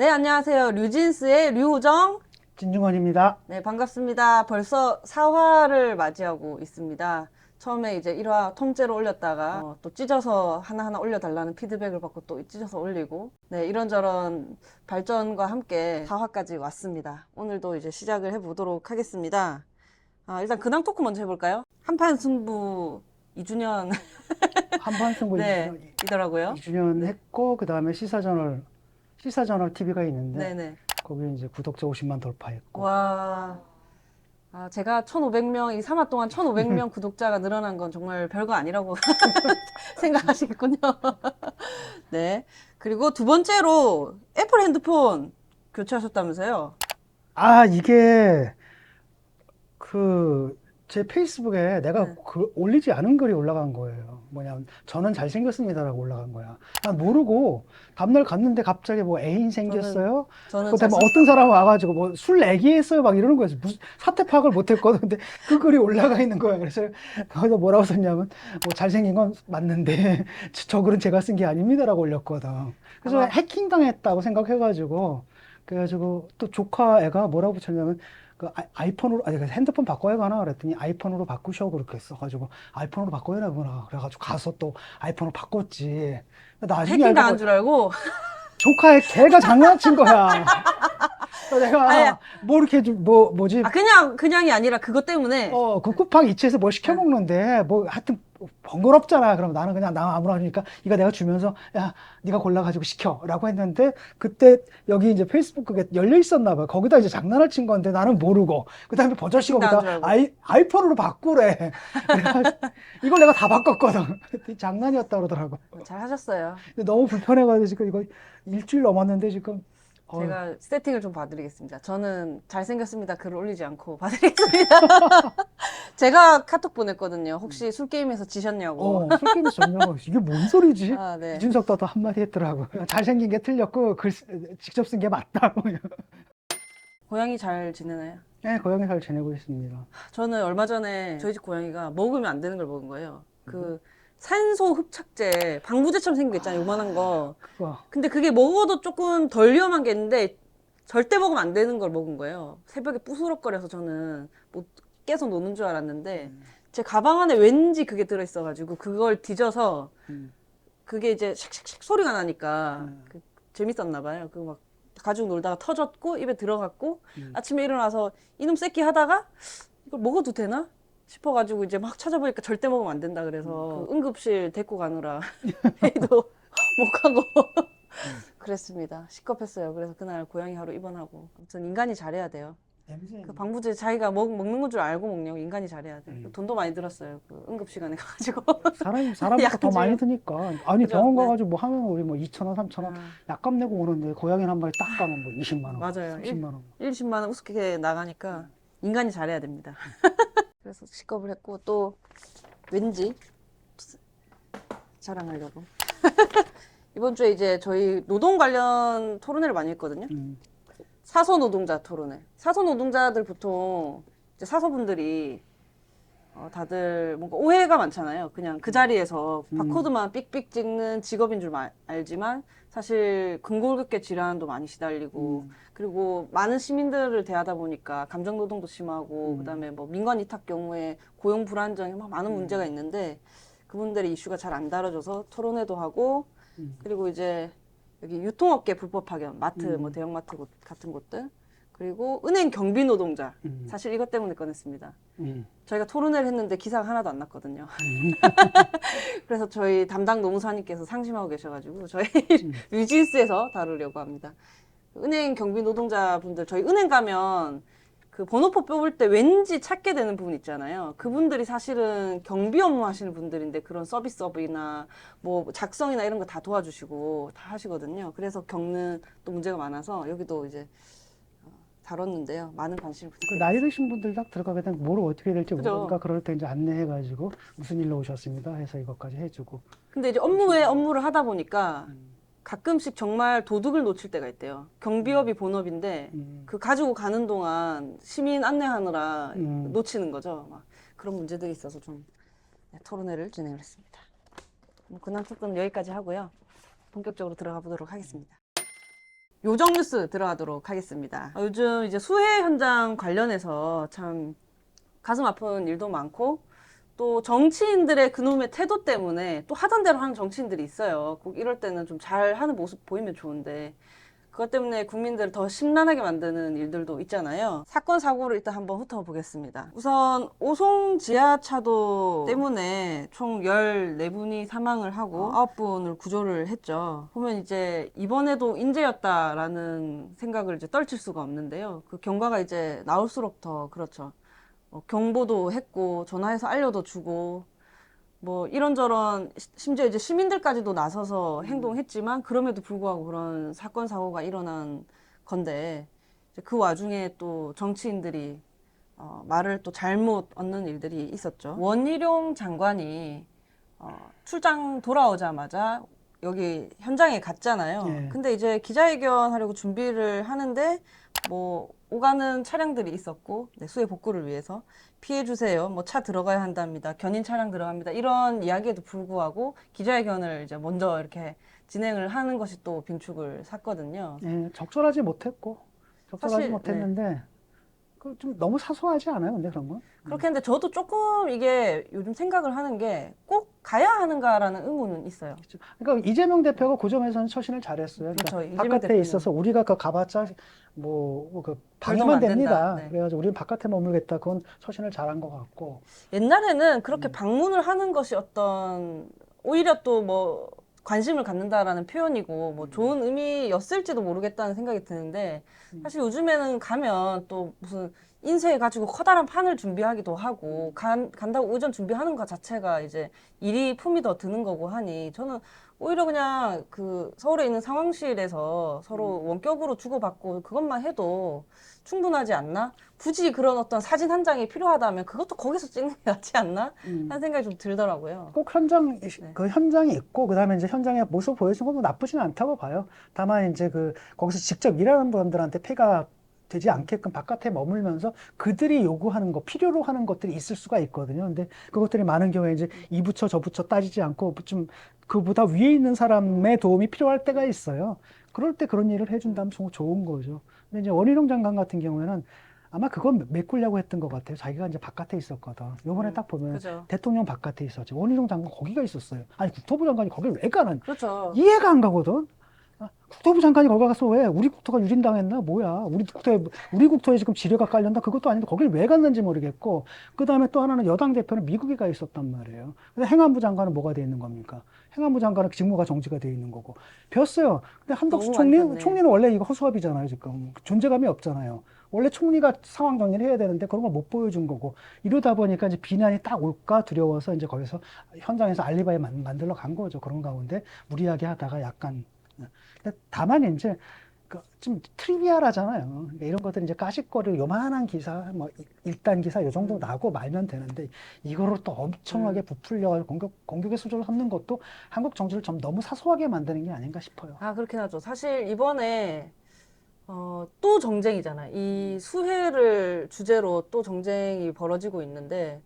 네, 안녕하세요. 류진스의 류호정. 진중원입니다. 네, 반갑습니다. 벌써 4화를 맞이하고 있습니다. 처음에 이제 1화 통째로 올렸다가 또 찢어서 하나하나 올려달라는 피드백을 받고 또 찢어서 올리고 네, 이런저런 발전과 함께 4화까지 왔습니다. 오늘도 이제 시작을 해보도록 하겠습니다. 일단 근황 토크 먼저 해볼까요? 한판 승부 2주년 한판승부 네, 이더라고요. 2주년 네. 했고 그 다음에 시사저널 TV가 있는데 네네. 거기 이제 구독자 50만 돌파했고 와. 제가 1,500명, 이 3화 동안 1,500명 구독자가 늘어난 건 정말 별거 아니라고 생각하시겠군요. 네. 그리고 두 번째로 애플 핸드폰 교체하셨다면서요? 이게 그 제 페이스북에 내가 네. 올리지 않은 글이 올라간 거예요. 뭐냐면 저는 잘생겼습니다라고 올라간 거야. 난 모르고 다음날 갔는데 갑자기 뭐 애인 생겼어요. 저는 그다음에 어떤 사람 와가지고 뭐 술 내기했어요 막 이러는 거였어. 무슨 사태 파악을 못했거든. 근데 그 글이 올라가 있는 거야. 그래서 거기서 뭐라고 썼냐면 뭐 잘생긴 건 맞는데 저 글은 제가 쓴 게 아닙니다라고 올렸거든. 그래서 아마 해킹 당했다고 생각해가지고 그래가지고 또 조카 애가 뭐라고 붙였냐면 아이폰으로 아니 핸드폰 바꿔야 가나 그랬더니 아이폰으로 바꾸셔 그렇게 써가지고 아이폰으로 바꿔야 되구나 그래가지고 가서 또 아이폰으로 바꿨지. 나중에 해킹 알고 당한 줄 알고. 조카의 걔가 장난친 거야. 그래서 아니, 내가 뭐 이렇게 좀 뭐지 그냥이 아니라 그것 때문에. 그 쿠팡 이체해서 뭘 시켜 네. 먹는데 뭐 하여튼 번거롭잖아. 그럼 나는 그냥 나 아무나 하니까 이거 내가 주면서 야 네가 골라가지고 시켜라고 했는데 그때 여기 이제 페이스북 그게 열려 있었나 봐. 거기다 이제 장난을 친 건데 나는 모르고 그다음에 버젓이 해킹 당한 줄 거기다 알고. 아이폰으로 바꾸래. 그래가지고 이걸 내가 다 바꿨거든. 장난이었다 그러더라고. 잘 하셨어요. 근데 너무 불편해가지고 지금 이거 일주일 넘었는데 지금 제가 세팅을 좀 봐드리겠습니다. 저는 잘생겼습니다. 글을 올리지 않고 봐드리겠습니다. 제가 카톡 보냈거든요. 혹시 술게임에서 지셨냐고. 술게임에서 졌냐고 이게 뭔 소리지? 네. 이준석도 또 한마디 했더라고. 잘생긴 게 틀렸고 직접 쓴 게 맞다고. 고양이 잘 지내나요? 네, 고양이 잘 지내고 있습니다. 저는 얼마 전에 저희 집 고양이가 먹으면 안 되는 걸 먹은 거예요. 그 산소 흡착제, 방부제처럼 생긴 거 있잖아요. 요만한 거. 그거 근데 그게 먹어도 조금 덜 위험한 게 있는데 절대 먹으면 안 되는 걸 먹은 거예요. 새벽에 부스럭거려서 저는 못 깨서 노는 줄 알았는데 제 가방 안에 왠지 그게 들어있어가지고 그걸 뒤져서 음, 그게 이제 샥샥샥 소리가 나니까 음, 재밌었나 봐요. 그 막 가지고 놀다가 터졌고 입에 들어갔고 음. 아침에 일어나서 이놈 새끼 하다가 이걸 먹어도 되나 싶어가지고 이제 막 찾아보니까 절대 먹으면 안 된다 그래서 그 응급실 데리고 가느라 회의도 못 가고 그랬습니다. 시겁했어요. 그래서 그날 고양이 하루 입원하고 아무튼 인간이 잘해야 돼요. 냄새. 그 방부제 자기가 먹는 건 줄 알고 먹냐고 인간이 잘해야 돼. 음. 돈도 많이 들었어요. 그 응급시간에 가가지고 사람보다 더 많이 약지요. 드니까. 아니, 그죠? 병원 네. 가가지고 뭐 하면 우리 뭐 2,000원, 3,000원 아, 약값 내고 오는데 고양이는 한 마리 딱 가면 뭐 20만 원, 맞아요. 30만 원. 10만 원 우습게 나가니까 인간이 잘해야 됩니다. 그래서 식겁을 했고 또 왠지 자랑하려고 이번 주에 이제 저희 노동 관련 토론회를 많이 했거든요. 음, 사서 노동자 토론회. 사서 노동자들 보통 이제 사서분들이 다들 뭔가 오해가 많잖아요. 그냥 그 자리에서 바코드만 삑삑 찍는 직업인 줄 알지만 사실 근골격계 질환도 많이 시달리고 그리고 많은 시민들을 대하다 보니까 감정 노동도 심하고 그다음에 뭐 민관 위탁 경우에 고용 불안정이 막 많은 문제가 있는데 그분들의 이슈가 잘 안 다뤄져서 토론회도 하고 그리고 이제 여기 유통업계 불법 파견 마트 뭐 대형마트 같은 곳들 그리고 은행 경비 노동자 사실 이것 때문에 꺼냈습니다. 음, 저희가 토론회를 했는데 기사가 하나도 안 났거든요. 그래서 저희 담당 노무사님께서 상심하고 계셔가지고 저희 뮤진스에서 다루려고 합니다. 은행 경비 노동자분들 저희 은행 가면 그 번호표 뽑을 때 왠지 찾게 되는 부분 있잖아요. 그분들이 사실은 경비 업무 하시는 분들인데 그런 서비스업이나 뭐 작성이나 이런 거 다 도와주시고 다 하시거든요. 그래서 겪는 또 문제가 많아서 여기도 이제 다뤘는데요. 많은 관심을 그 나이 부탁드립니다. 드신 분들 딱 들어가게 되면 뭘 어떻게 해야 될지 그죠? 모르니까 그럴 때 이제 안내해가지고 무슨 일로 오셨습니다 해서 이것까지 해주고. 근데 이제 업무에 업무를 하다 보니까 가끔씩 정말 도둑을 놓칠 때가 있대요. 경비업이 본업인데 그 가지고 가는 동안 시민 안내하느라 놓치는 거죠. 막 그런 문제들이 있어서 좀 토론회를 진행을 했습니다. 근황 토크는 여기까지 하고요. 본격적으로 들어가 보도록 하겠습니다. 요정 뉴스 들어가도록 하겠습니다. 요즘 이제 수해 현장 관련해서 참 가슴 아픈 일도 많고 또 정치인들의 그놈의 태도 때문에 또 하던 대로 하는 정치인들이 있어요. 꼭 이럴 때는 좀 잘하는 모습 보이면 좋은데 그것 때문에 국민들을 더 심란하게 만드는 일들도 있잖아요. 사건 사고를 일단 한번 훑어보겠습니다. 우선 오송 지하차도 때문에 총 14분이 사망을 하고 9분을 구조를 했죠. 보면 이제 이번에도 인재였다라는 생각을 이제 떨칠 수가 없는데요. 그 경과가 이제 나올수록 더 그렇죠. 경보도 했고 전화해서 알려도 주고 뭐 이런저런 심지어 이제 시민들까지도 나서서 행동했지만 그럼에도 불구하고 그런 사건 사고가 일어난 건데 이제 그 와중에 또 정치인들이 말을 또 잘못 얻는 일들이 있었죠. 원희룡 장관이 출장 돌아오자마자 여기 현장에 갔잖아요. 예. 근데 이제 기자회견 하려고 준비를 하는데 뭐 오가는 차량들이 있었고 네, 수해 복구를 위해서 피해 주세요. 뭐 차 들어가야 한답니다. 견인 차량 들어갑니다. 이런 이야기에도 불구하고 기자회견을 이제 먼저 이렇게 진행을 하는 것이 또 빙축을 샀거든요. 예, 적절하지 못했고, 적절하지 사실, 네. 못했는데, 그 좀 너무 사소하지 않아요, 근데 그런 건? 그렇게 했는데 저도 조금 이게 요즘 생각을 하는 게 꼭 가야 하는가라는 의문은 있어요. 그러니까 이재명 대표가 그 점에서는 처신을 잘했어요. 그러니까 그렇죠. 이재명 바깥에 대표는. 있어서 우리가 그 가봤자 그 별도가 방해만 안 된다. 됩니다. 네. 그래가지고 우리는 바깥에 머물겠다. 그건 처신을 잘한 것 같고. 옛날에는 그렇게 방문을 하는 것이 어떤 오히려 또 뭐 관심을 갖는다라는 표현이고 뭐 좋은 의미였을지도 모르겠다는 생각이 드는데 사실 요즘에는 가면 또 무슨 인쇄해 가지고 커다란 판을 준비하기도 하고 간다고 의전 준비하는 것 자체가 이제 일이 품이 더 드는 거고 하니 저는 오히려 그냥 그 서울에 있는 상황실에서 서로 원격으로 주고받고 그것만 해도 충분하지 않나? 굳이 그런 어떤 사진 한 장이 필요하다면 그것도 거기서 찍는 게 낫지 않나? 하는 생각이 좀 들더라고요. 꼭 그 현장이 있고, 그 다음에 이제 현장의 모습 보여주는 건 나쁘지는 않다고 봐요. 다만 이제 거기서 직접 일하는 분들한테 폐가 되지 않게끔 바깥에 머물면서 그들이 요구하는 거, 필요로 하는 것들이 있을 수가 있거든요. 근데 그것들이 많은 경우에 이제 이 부처 저 부처 따지지 않고 좀 그보다 위에 있는 사람의 도움이 필요할 때가 있어요. 그럴 때 그런 일을 해준다면 정말 좋은 거죠. 근데 이제 원희룡 장관 같은 경우에는 아마 그건 메꾸려고 했던 것 같아요. 자기가 이제 바깥에 있었거든. 요번에 딱 보면 그죠. 대통령 바깥에 있었지. 원희룡 장관 거기가 있었어요. 아니, 국토부 장관이 거길 왜 가는? 그렇죠. 이해가 안 가거든. 국토부 장관이 거기 가서 왜 우리 국토가 유린당했나? 뭐야? 우리 국토에 지금 지뢰가 깔렸나? 그것도 아닌데 거길 왜 갔는지 모르겠고. 그 다음에 또 하나는 여당 대표는 미국에 가 있었단 말이에요. 근데 행안부 장관은 뭐가 돼 있는 겁니까? 행안부 장관은 직무가 정지가 돼 있는 거고. 벼었어요. 근데 한덕수 너무 많이 폈네. 총리는 원래 이거 허수아비잖아요, 지금. 존재감이 없잖아요. 원래 총리가 상황 정리를 해야 되는데 그런 걸 못 보여준 거고. 이러다 보니까 이제 비난이 딱 올까 두려워서 이제 거기서 현장에서 알리바이 만들러 간 거죠. 그런 가운데 무리하게 하다가 약간. 근데 다만 이제 좀 트리비얼하잖아요. 그러니까 이런 것들 이제 까짓거리 요만한 기사, 뭐 1단 기사 요 정도 나고 말면 되는데 이거를 또 엄청나게 부풀려 공격의 수준을 삼는 것도 한국 정치를 좀 너무 사소하게 만드는 게 아닌가 싶어요. 아, 그렇긴 하죠. 사실 이번에 또 정쟁이잖아. 이 수해를 주제로 또 정쟁이 벌어지고 있는데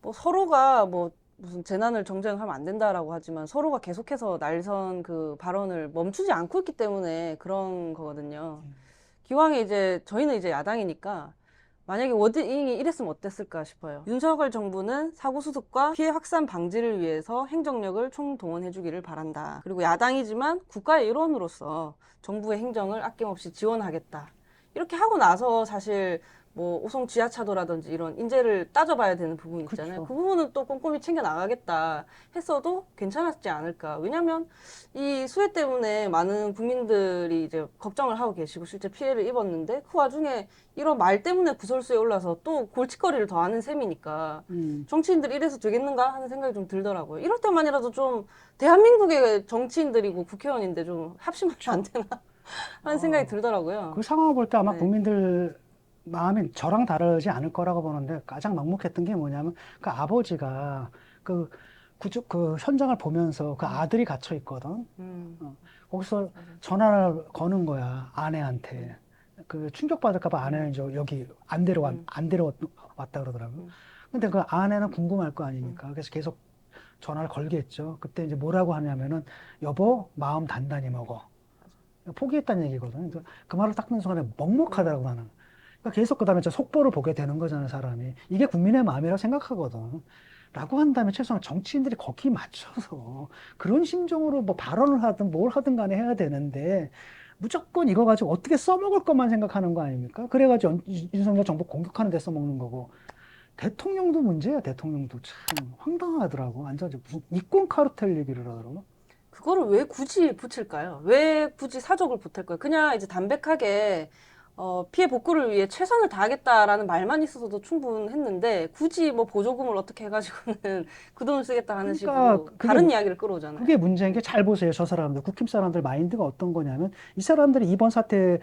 뭐 서로가 뭐 무슨 재난을 정쟁하면 안 된다라고 하지만 서로가 계속해서 날선 그 발언을 멈추지 않고 있기 때문에 그런 거거든요. 기왕에 이제 저희는 이제 야당이니까 만약에 워딩이 이랬으면 어땠을까 싶어요. 윤석열 정부는 사고 수습과 피해 확산 방지를 위해서 행정력을 총동원해 주기를 바란다. 그리고 야당이지만 국가의 일원으로서 정부의 행정을 아낌없이 지원하겠다. 이렇게 하고 나서 사실 뭐 오송 지하차도라든지 이런 인재를 따져봐야 되는 부분이 있잖아요. 그쵸. 그 부분은 또 꼼꼼히 챙겨 나가겠다 했어도 괜찮았지 않을까. 왜냐면 이 수해 때문에 많은 국민들이 이제 걱정을 하고 계시고 실제 피해를 입었는데 그 와중에 이런 말 때문에 구설수에 올라서 또 골칫거리를 더하는 셈이니까 정치인들이 이래서 되겠는가 하는 생각이 좀 들더라고요. 이럴 때만이라도 좀 대한민국의 정치인들이고 국회의원인데 좀 합심하면 안 되나 하는 생각이 들더라고요. 그 상황을 볼 때 아마 네. 국민들 마음이 저랑 다르지 않을 거라고 보는데 가장 막목했던 게 뭐냐면 그 아버지가 그 현장을 보면서 그 아들이 gat혀 있거든. 거기서 전화를 거는 거야, 아내한테. 그 충격받을까 봐 아내는 이제 여기 안 데려왔다 그러더라고. 근데 그 아내는 궁금할 거 아닙니까? 그래서 계속 전화를 걸겠죠. 그때 이제 뭐라고 하냐면은 여보, 마음 단단히 먹어. 포기했다는 얘기거든. 그러니까 그 말을 딱 듣는 순간에 먹먹하더라고 나는. 그러니까 계속 그다음에 저 속보를 보게 되는 거잖아요, 사람이. 이게 국민의 마음이라고 생각하거든. 라고 한다면 최소한 정치인들이 거기 맞춰서 그런 심정으로 뭐 발언을 하든 뭘 하든 간에 해야 되는데 무조건 이거 가지고 어떻게 써먹을 것만 생각하는 거 아닙니까? 그래가지고 윤석열 정부 공격하는 데 써먹는 거고. 대통령도 문제야, 대통령도. 참 황당하더라고. 완전 무슨 이권 카르텔 얘기를 하더라고. 그거를 왜 굳이 붙일까요? 왜 굳이 사족을 붙일까요? 그냥 이제 담백하게 피해 복구를 위해 최선을 다하겠다라는 말만 있어서도 충분했는데 굳이 뭐 보조금을 어떻게 해가지고는 그 돈을 쓰겠다 하는 그러니까 식으로 다른 이야기를 끌어오잖아요. 그게 문제인 게 잘 보세요. 저 사람들, 국힘 사람들 마인드가 어떤 거냐면 이 사람들이 이번 사태를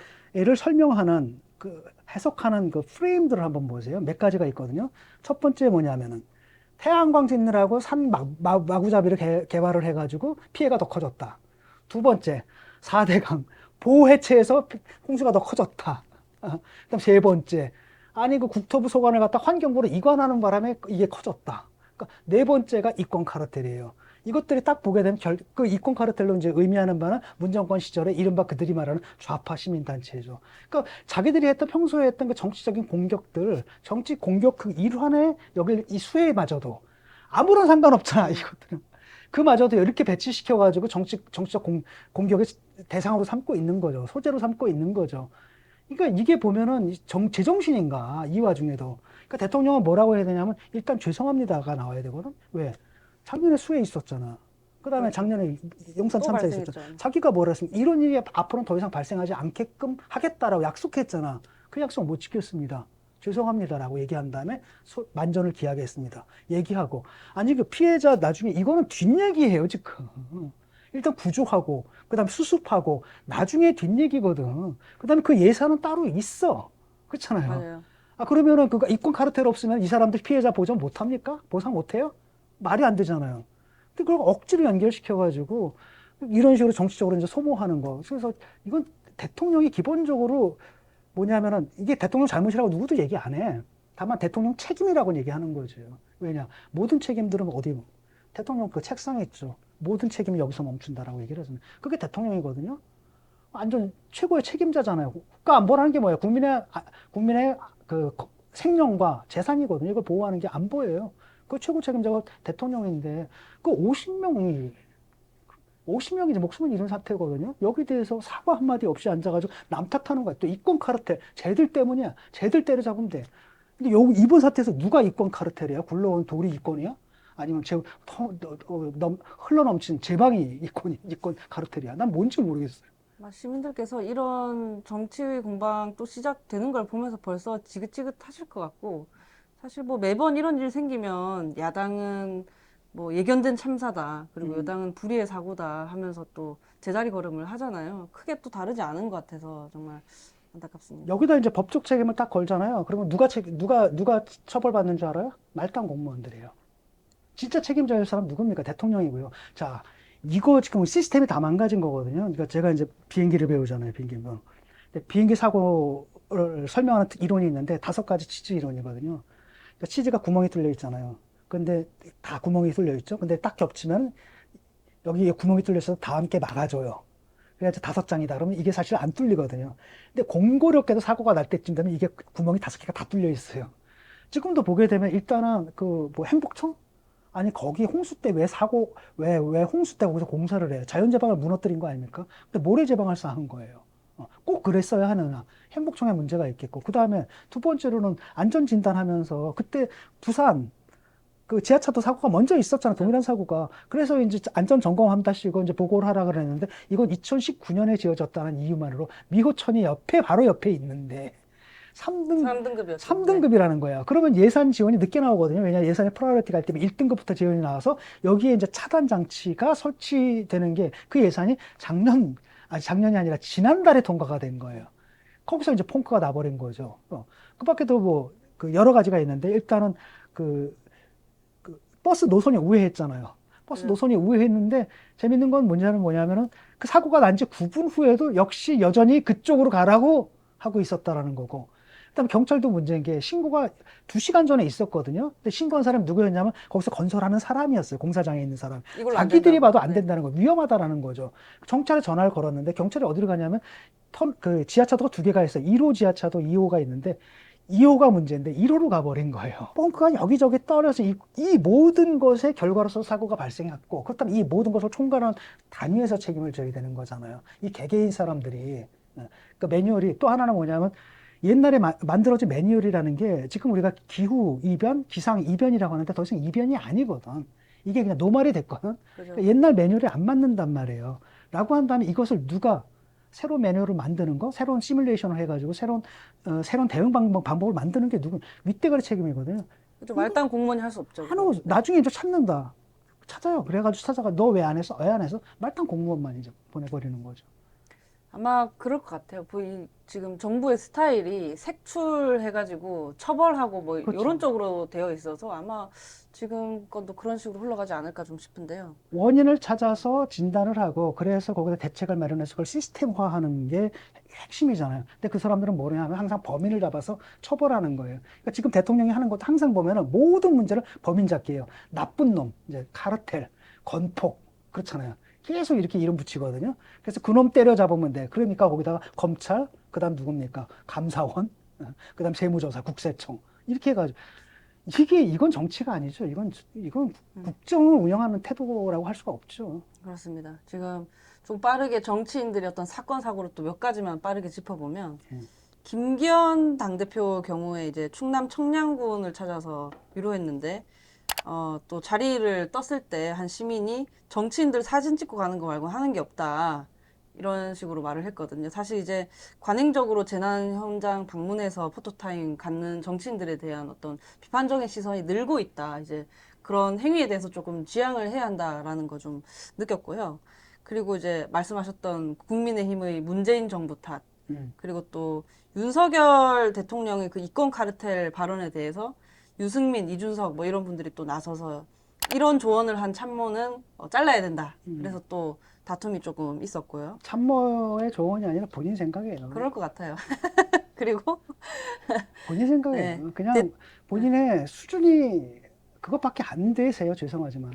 설명하는 그 해석하는 그 프레임들을 한번 보세요. 몇 가지가 있거든요. 첫 번째 뭐냐면은 태양광 짓느라고 산 마구잡이를 개발을 해가지고 피해가 더 커졌다. 두 번째, 4대강 보호 해체해서 홍수가 더 커졌다. 그다음 세 번째, 아니 그 국토부 소관을 갖다 환경부로 이관하는 바람에 이게 커졌다. 그러니까 네 번째가 이권 카르텔이에요. 이것들이 딱 보게 되면 그 이권 카르텔로 이제 의미하는 바는 문정권 시절에 이른바 그들이 말하는 좌파 시민단체죠. 그러니까 자기들이 했던 평소에 했던 그 정치적인 공격들, 정치 공격 그 일환에 여기 이 수혜마저도 아무런 상관없잖아, 이것들은. 그마저도 이렇게 배치시켜가지고 정치적 공격의 대상으로 삼고 있는 거죠. 소재로 삼고 있는 거죠. 그러니까 이게 보면은 제정신인가, 이 와중에도. 그러니까 대통령은 뭐라고 해야 되냐면 일단 죄송합니다가 나와야 되거든. 왜? 작년에 수해 있었잖아. 그다음에 그렇죠. 작년에 용산 또 참사 발생했죠. 있었잖아. 자기가 뭐라 했으면 이런 일이 앞으로는 더 이상 발생하지 않게끔 하겠다라고 약속했잖아. 그 약속 못 지켰습니다. 죄송합니다라고 얘기한 다음에 만전을 기하겠습니다. 얘기하고. 아니 그 피해자 나중에 이거는 뒷얘기예요, 지금. 일단 구조하고 그다음에 수습하고 나중에 뒷얘기거든. 그다음에 그 예산은 따로 있어. 그렇잖아요. 맞아요. 아 그러면은 그 이권 카르텔 없으면 이 사람들 피해자 보전 못 합니까? 보상 못 해요? 말이 안 되잖아요. 근데 그걸 억지로 연결시켜가지고 이런 식으로 정치적으로 이제 소모하는 거. 그래서 이건 대통령이 기본적으로 뭐냐면은 이게 대통령 잘못이라고 누구도 얘기 안 해. 다만 대통령 책임이라고 얘기하는 거죠. 왜냐? 모든 책임들은 어디 대통령 그 책상에 있죠. 모든 책임이 여기서 멈춘다라고 얘기를 하잖아요. 그게 대통령이거든요. 완전 최고의 책임자잖아요. 국가 안보라는 게 뭐예요? 국민의 그 생명과 재산이거든요. 이걸 보호하는 게 안보예요. 그 최고 책임자가 대통령인데 그 50명이 이제 목숨을 잃은 사태거든요. 여기 대해서 사과 한마디 없이 앉아가지고 남 탓하는 거야. 또 이권 카르텔. 쟤들 때문이야. 쟤들 때려잡으면 돼. 근데 이번 사태에서 누가 이권 카르텔이야? 굴러온 돌이 이권이야? 아니면 흘러넘친 제방이 이권 카르텔이야? 난 뭔지 모르겠어요. 시민들께서 이런 정치의 공방 또 시작되는 걸 보면서 벌써 지긋지긋하실 것 같고, 사실 뭐 매번 이런 일 생기면 야당은 뭐 예견된 참사다, 그리고 여당은 불의의 사고다 하면서 또 제자리 걸음을 하잖아요. 크게 또 다르지 않은 것 같아서 정말 안타깝습니다. 여기다 이제 법적 책임을 딱 걸잖아요. 그러면 누가 처벌받는 줄 알아요? 말단 공무원들이에요. 진짜 책임져야 할 사람 누굽니까? 대통령이고요. 자, 이거 지금 시스템이 다 망가진 거거든요. 그러니까 제가 이제 비행기를 배우잖아요, 비행기. 근데 비행기 사고를 설명하는 이론이 있는데 5가지 치즈 이론이거든요. 그러니까 치즈가 구멍이 뚫려 있잖아요. 근데 다 구멍이 뚫려 있죠. 근데 딱 겹치면 여기에 구멍이 뚫려 있어서 다 함께 막아줘요. 그래서 5장이다. 그러면 이게 사실 안 뚫리거든요. 근데 공고롭게도 사고가 날 때쯤 되면 이게 구멍이 5개가 다 뚫려 있어요. 지금도 보게 되면 일단은 그 뭐 행복청? 아니 거기 홍수 때 왜 홍수 때 거기서 공사를 해요? 자연재방을 무너뜨린 거 아닙니까? 근데 모래재방을 쌓은 거예요. 꼭 그랬어야 하느냐? 행복청에 문제가 있겠고 그 다음에 두 번째로는 안전진단하면서 그때 부산 그 지하차도 사고가 먼저 있었잖아. 동일한 사고가. 그래서 이제 안전 점검한다시고 이제 보고를 하라 그랬는데 이건 2019년에 지어졌다는 이유만으로 미호천이 바로 옆에 있는데 3등급이었죠. 3등급이라는 거야. 그러면 예산 지원이 늦게 나오거든요. 왜냐 예산이 프라이어리티가 할 때면 1등급부터 지원이 나와서 여기에 이제 차단 장치가 설치되는 게 그 예산이 작년이 아니라 지난달에 통과가 된 거예요. 거기서 이제 펑크가 나버린 거죠. 그 밖에도 뭐 그 여러 가지가 있는데 일단은 그 버스 노선이 우회했잖아요. 버스 노선이 우회했는데 재밌는 건 뭐냐면은 그 사고가 난 지 9분 후에도 역시 여전히 그쪽으로 가라고 하고 있었다라는 거고. 그다음에 경찰도 문제인 게 신고가 2시간 전에 있었거든요. 근데 신고한 사람이 누구였냐면 거기서 건설하는 사람이었어요. 공사장에 있는 사람. 이걸로 안 자기들이 된다고. 봐도 안 네. 된다는 거, 위험하다라는 거죠. 경찰에 전화를 걸었는데 경찰이 어디로 가냐면 그 지하차도가 2개가 있어요. 1호 지하차도, 2호가 있는데 2호가 문제인데 1호로 가버린 거예요. 뻥크가 여기저기 떨어져 이 모든 것의 결과로서 사고가 발생했고, 그렇다면 이 모든 것을 총괄하는 단위에서 책임을 져야 되는 거잖아요. 이 개개인 사람들이. 그 매뉴얼이 또 하나는 뭐냐면 옛날에 만들어진 매뉴얼이라는 게 지금 우리가 기후 이변, 기상 이변이라고 하는데 더 이상 이변이 아니거든. 이게 그냥 노말이 됐거든. 그죠. 그러니까 옛날 매뉴얼이 안 맞는단 말이에요. 라고 한다면 이것을 누가 새로운 매뉴얼을 만드는 거, 새로운 시뮬레이션을 해가지고 새로운 대응 방법을 만드는 게 누구 윗대가리 책임이거든요. 그죠. 말단 공무원이 할 수 없죠. 하는 거 나중에 이제 찾는다. 찾아요. 그래가지고 찾아가 너 왜 안 했어? 왜 안 했어? 말단 공무원만 이제 보내버리는 거죠. 아마 그럴 것 같아요. 지금 정부의 스타일이 색출해가지고 처벌하고 뭐 그렇죠. 이런 쪽으로 되어 있어서 아마 지금 건도 그런 식으로 흘러가지 않을까 좀 싶은데요. 원인을 찾아서 진단을 하고 그래서 거기다 대책을 마련해서 그걸 시스템화하는 게 핵심이잖아요. 근데 그 사람들은 뭐냐 하면 항상 범인을 잡아서 처벌하는 거예요. 그러니까 지금 대통령이 하는 것도 항상 보면은 모든 문제를 범인 잡기예요. 나쁜 놈, 이제 카르텔, 건폭 그렇잖아요. 계속 이렇게 이름 붙이거든요. 그래서 그놈 때려잡으면 돼. 그러니까 거기다가 검찰, 그다음 누굽니까? 감사원, 그다음 세무조사, 국세청 이렇게 해가지고 이건 정치가 아니죠. 이건 국정을 운영하는 태도라고 할 수가 없죠. 그렇습니다. 지금 좀 빠르게 정치인들이 어떤 사건 사고를 또 몇 가지만 빠르게 짚어보면 김기현 당대표 경우에 이제 충남 청량군을 찾아서 위로했는데 또 자리를 떴을 때 한 시민이 정치인들 사진 찍고 가는 거 말고 하는 게 없다. 이런 식으로 말을 했거든요. 사실 이제 관행적으로 재난 현장 방문해서 포토타임 갖는 정치인들에 대한 어떤 비판적인 시선이 늘고 있다. 이제 그런 행위에 대해서 조금 지양을 해야 한다라는 거 좀 느꼈고요. 그리고 이제 말씀하셨던 국민의힘의 문재인 정부 탓, 그리고 또 윤석열 대통령의 그 이권 카르텔 발언에 대해서 유승민, 이준석 뭐 이런 분들이 또 나서서 이런 조언을 한 참모는 잘라야 된다. 그래서 또 다툼이 조금 있었고요. 참모의 조언이 아니라 본인 생각이에요. 그럴 것 같아요. 그리고 본인 생각이에요. 네. 그냥 본인의 수준이 그것밖에 안 되세요. 죄송하지만.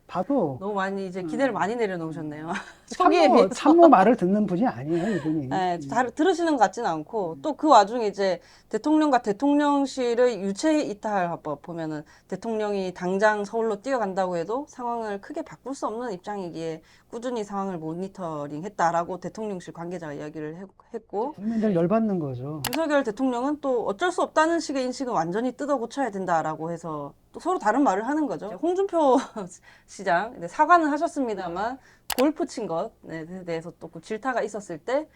봐도 너무 많이 이제 기대를 많이 내려놓으셨네요. 초기에 비해서. 참모 말을 듣는 분이 아니에요, 이분이. 네, 들으시는 것 같지는 않고 또 그 와중에 이제 대통령과 대통령실의 유체 이탈 화법 보면은 대통령이 당장 서울로 뛰어간다고 해도 상황을 크게 바꿀 수 없는 입장이기에 꾸준히 상황을 모니터링했다라고 대통령실 관계자가 이야기를 했고 국민들 열받는 거죠. 윤석열 대통령은 또 어쩔 수 없다는 식의 인식은 완전히 뜯어 고쳐야 된다라고 해서 또 서로 다른 말을 하는 거죠. 홍준표 시장 사과는 하셨습니다만 골프 친 것에 대해서 또그 질타가 있었을 때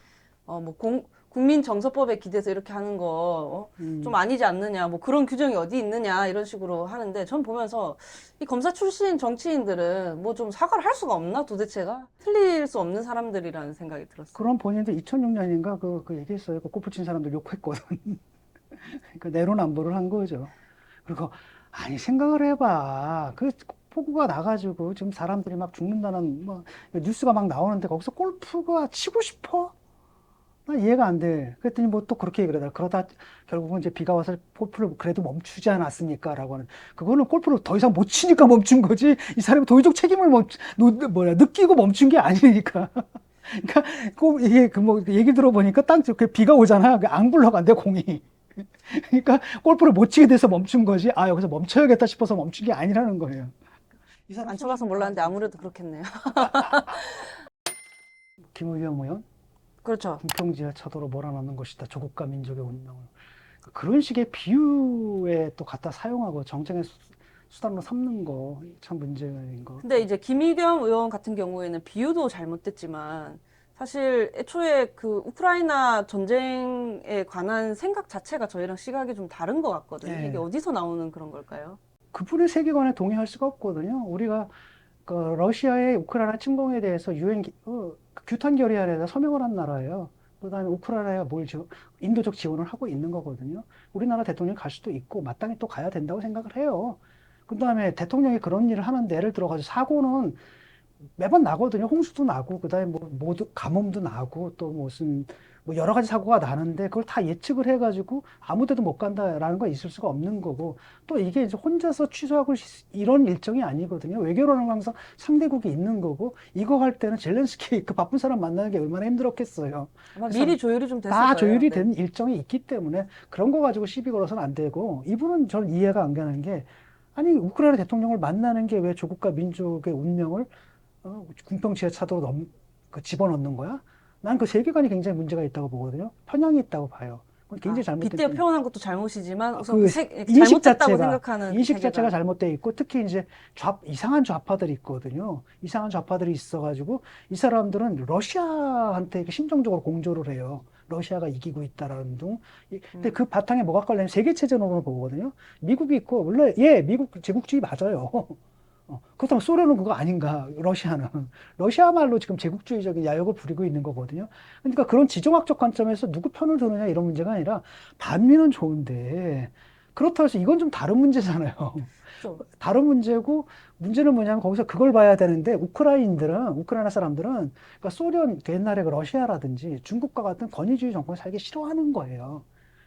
국민정서법에 기대서 이렇게 하는 거 좀 아니지 않느냐, 뭐 그런 규정이 어디 있느냐 이런 식으로 하는데 전 보면서 이 검사 출신 정치인들은 뭐 좀 사과를 할 수가 없나 도대체가 틀릴 수 없는 사람들이라는 생각이 들었어요. 그런 본인도 2006년인가 그 얘기했어요. 그 골프 친 사람들 욕했거든. 그러니까 내로남불을 한 거죠. 그리고 아니 생각을 해봐. 그 폭우가 나가지고 지금 사람들이 막 죽는다는 뭐 뉴스가 막 나오는데 거기서 골프가 치고 싶어? 나 이해가 안 돼. 그랬더니 뭐 또 그렇게 얘기를 하다. 그러다 결국은 이제 비가 와서 골프를 그래도 멈추지 않았습니까? 라고 하는. 그거는 골프를 더 이상 못 치니까 멈춘 거지. 이 사람이 도의적 책임을 느끼고 멈춘 게 아니니까. 그러니까 꼭 이게 얘기 들어보니까 비가 오잖아. 안 굴러간대, 공이. 그러니까 골프를 못 치게 돼서 멈춘 거지. 아, 여기서 멈춰야겠다 싶어서 멈춘 게 아니라는 거예요. 이 사람 안 쳐봐서 몰랐는데 아무래도 그렇겠네요. 김의겸 의원? 그렇죠. 궁평지하차도로 몰아넣는 것이다. 조국과 민족의 운명을. 그런 식의 비유에 또 갖다 사용하고 정쟁의 수단으로 삼는 거 참 문제인 거. 근데 이제 김의겸 의원 같은 경우에는 비유도 잘못됐지만 사실 애초에 그 우크라이나 전쟁에 관한 생각 자체가 저희랑 시각이 좀 다른 것 같거든요. 네. 이게 어디서 나오는 그런 걸까요? 그분의 세계관에 동의할 수가 없거든요. 우리가 그 러시아의 우크라이나 침공에 대해서 규탄 결의안에다 서명을 한 나라예요. 그다음에 우크라이나에 인도적 지원을 하고 있는 거거든요. 우리나라 대통령이 갈 수도 있고 마땅히 또 가야 된다고 생각을 해요. 그다음에 대통령이 그런 일을 하는데 예를 들어가지고 사고는 매번 나거든요. 홍수도 나고, 그다음에 뭐, 모두, 가뭄도 나고, 또 무슨, 뭐 여러 가지 사고가 나는데, 그걸 다 예측을 해가지고 아무 데도 못 간다라는 건 있을 수가 없는 거고, 또 이게 이제 혼자서 취소하고 이런 일정이 아니거든요. 외교라는 건 항상 상대국이 있는 거고, 이거 할 때는 젤렌스키 그 바쁜 사람 만나는 게 얼마나 힘들었겠어요. 아마 그래서 미리 조율이 좀 됐을 다 거예요. 조율이 네. 된 일정이 있기 때문에 그런 거 가지고 시비 걸어서는 안 되고, 이분은 저는 이해가 안 가는 게, 아니, 우크라이나 대통령을 만나는 게 왜 조국과 민족의 운명을 궁평지에 차도로 집어넣는 거야? 난 그 세계관이 굉장히 문제가 있다고 보거든요. 편향이 있다고 봐요. 그건 굉장히 잘못된 빗대어 편. 표현한 것도 잘못이지만 우선 그 인식 잘못됐다고 자체가 생각하는 인식 세계관. 자체가 잘못돼 있고, 특히 이제 이상한 좌파들이 있거든요. 이상한 좌파들이 있어가지고 이 사람들은 러시아한테 이렇게 심정적으로 공조를 해요. 러시아가 이기고 있다라는 둥. 근데 그 바탕에 뭐가 깔려면 세계 체제론을 보거든요. 미국이 있고, 원래 미국 제국주의 맞아요. 그렇다면 소련은 그거 아닌가? 러시아는 러시아말로 지금 제국주의적인 야욕을 부리고 있는 거거든요. 그러니까 그런 지정학적 관점에서 누구 편을 드느냐 이런 문제가 아니라 반미는 좋은데, 그렇다고 해서 이건 좀 다른 문제잖아요. 좀 다른 문제고, 문제는 뭐냐면 거기서 그걸 봐야 되는데, 우크라이나 사람들은 그러니까 소련, 그 옛날에 그 러시아라든지 중국과 같은 권위주의 정권을 살기 싫어하는 거예요.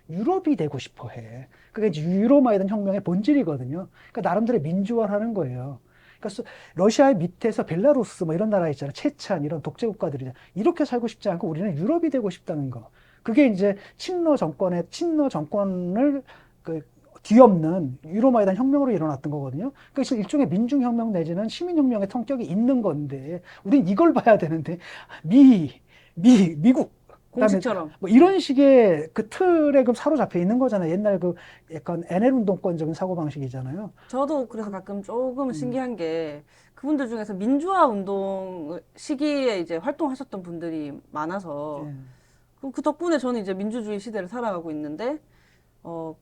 유럽이 되고 싶어 해. 그게 이제 유로마이던 혁명의 본질이거든요. 그러니까 나름대로 민주화를 하는 거예요. 그러니까 러시아의 밑에서 벨라루스 뭐 이런 나라 있잖아요. 체찬 이런 독재 국가들이 이렇게 살고 싶지 않고 우리는 유럽이 되고 싶다는 거. 그게 이제 친러 정권을 그 뒤엎는 유로마이단 혁명으로 일어났던 거거든요. 그래서 일종의 민중혁명 내지는 시민혁명의 성격이 있는 건데, 우린 이걸 봐야 되는데, 미국, 그다음에 공식처럼. 뭐 이런 식의 그 틀에 그 사로잡혀 있는 거잖아요. 옛날 그 약간 NL 운동권적인 사고방식이잖아요. 저도 그래서 가끔 조금 음, 신기한 게 그분들 중에서 민주화 운동 시기에 이제 활동하셨던 분들이 많아서 예. 그 덕분에 저는 이제 민주주의 시대를 살아가고 있는데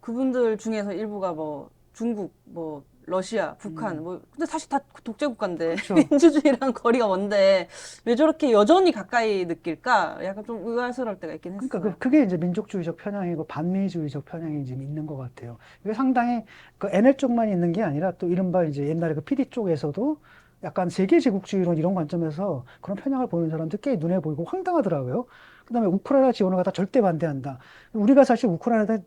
그분들 중에서 일부가 뭐 중국, 뭐 러시아, 북한, 뭐 근데 사실 다 독재 국가인데 그렇죠. 민주주의랑 거리가 먼데 왜 저렇게 여전히 가까이 느낄까? 약간 좀 의아스러울 때가 있긴 그러니까 했어. 그게 이제 민족주의적 편향이고 반미주의적 편향이 지금 있는 것 같아요. 이게 상당히 그 NL 쪽만 있는 게 아니라 또 이른바 이제 옛날에 그 PD 쪽에서도 약간 세계 제국주의론 이런 관점에서 그런 편향을 보는 사람들 꽤 눈에 보이고 황당하더라고요. 그다음에 우크라이나 지원을 갖다 절대 반대한다. 우리가 사실 우크라이나에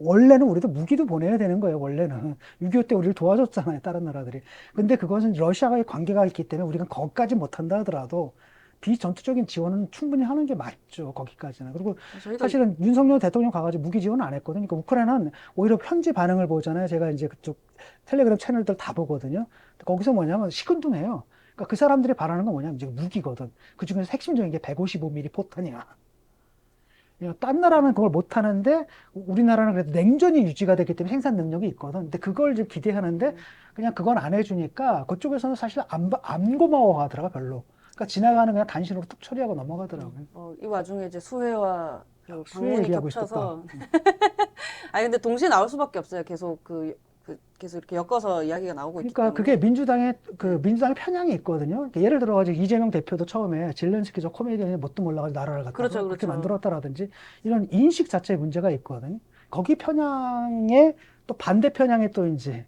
원래는 우리도 무기도 보내야 되는 거예요, 원래는. 6.25 때 우리를 도와줬잖아요, 다른 나라들이. 근데 그것은 러시아와의 관계가 있기 때문에 우리가 거기까지 못한다 하더라도 비전투적인 지원은 충분히 하는 게 맞죠, 거기까지는. 그리고 저희가 사실은 윤석열 대통령 가가지고 무기 지원은 안 했거든요. 그러니까 우크라이나는 오히려 현지 반응을 보잖아요. 제가 이제 그쪽 텔레그램 채널들 다 보거든요. 거기서 뭐냐면 시큰둥해요. 그러니까 그 사람들이 바라는 건 뭐냐면 이제 무기거든. 그 중에서 핵심적인 게 155mm 포탄이야. 딴 나라는 그걸 못 하는데 우리나라는 그래도 냉전이 유지가 됐기 때문에 생산 능력이 있거든. 근데 그걸 지금 기대하는데 그냥 그건 안 해주니까 그쪽에서는 사실 안 고마워하더라고 별로. 그러니까 지나가는 그냥 단신으로 툭 처리하고 넘어가더라고요. 이 와중에 이제 수혜와 그 수혜 방문이 얘기하고 있었다. 겹쳐서 아니 근데 동시에 나올 수밖에 없어요. 계속 계속 이렇게 엮어서 이야기가 나오고 있기 그러니까 그게 때문에. 민주당의 편향이 있거든요. 그러니까 예를 들어가지고 이재명 대표도 처음에 젤렌스키 저 코미디언이 뭣도 몰라가지고 나라를 갖다가 그렇죠, 그렇게 그렇죠. 만들었다라든지 이런 인식 자체에 문제가 있거든요. 거기 편향에 또 반대 편향이 또 이제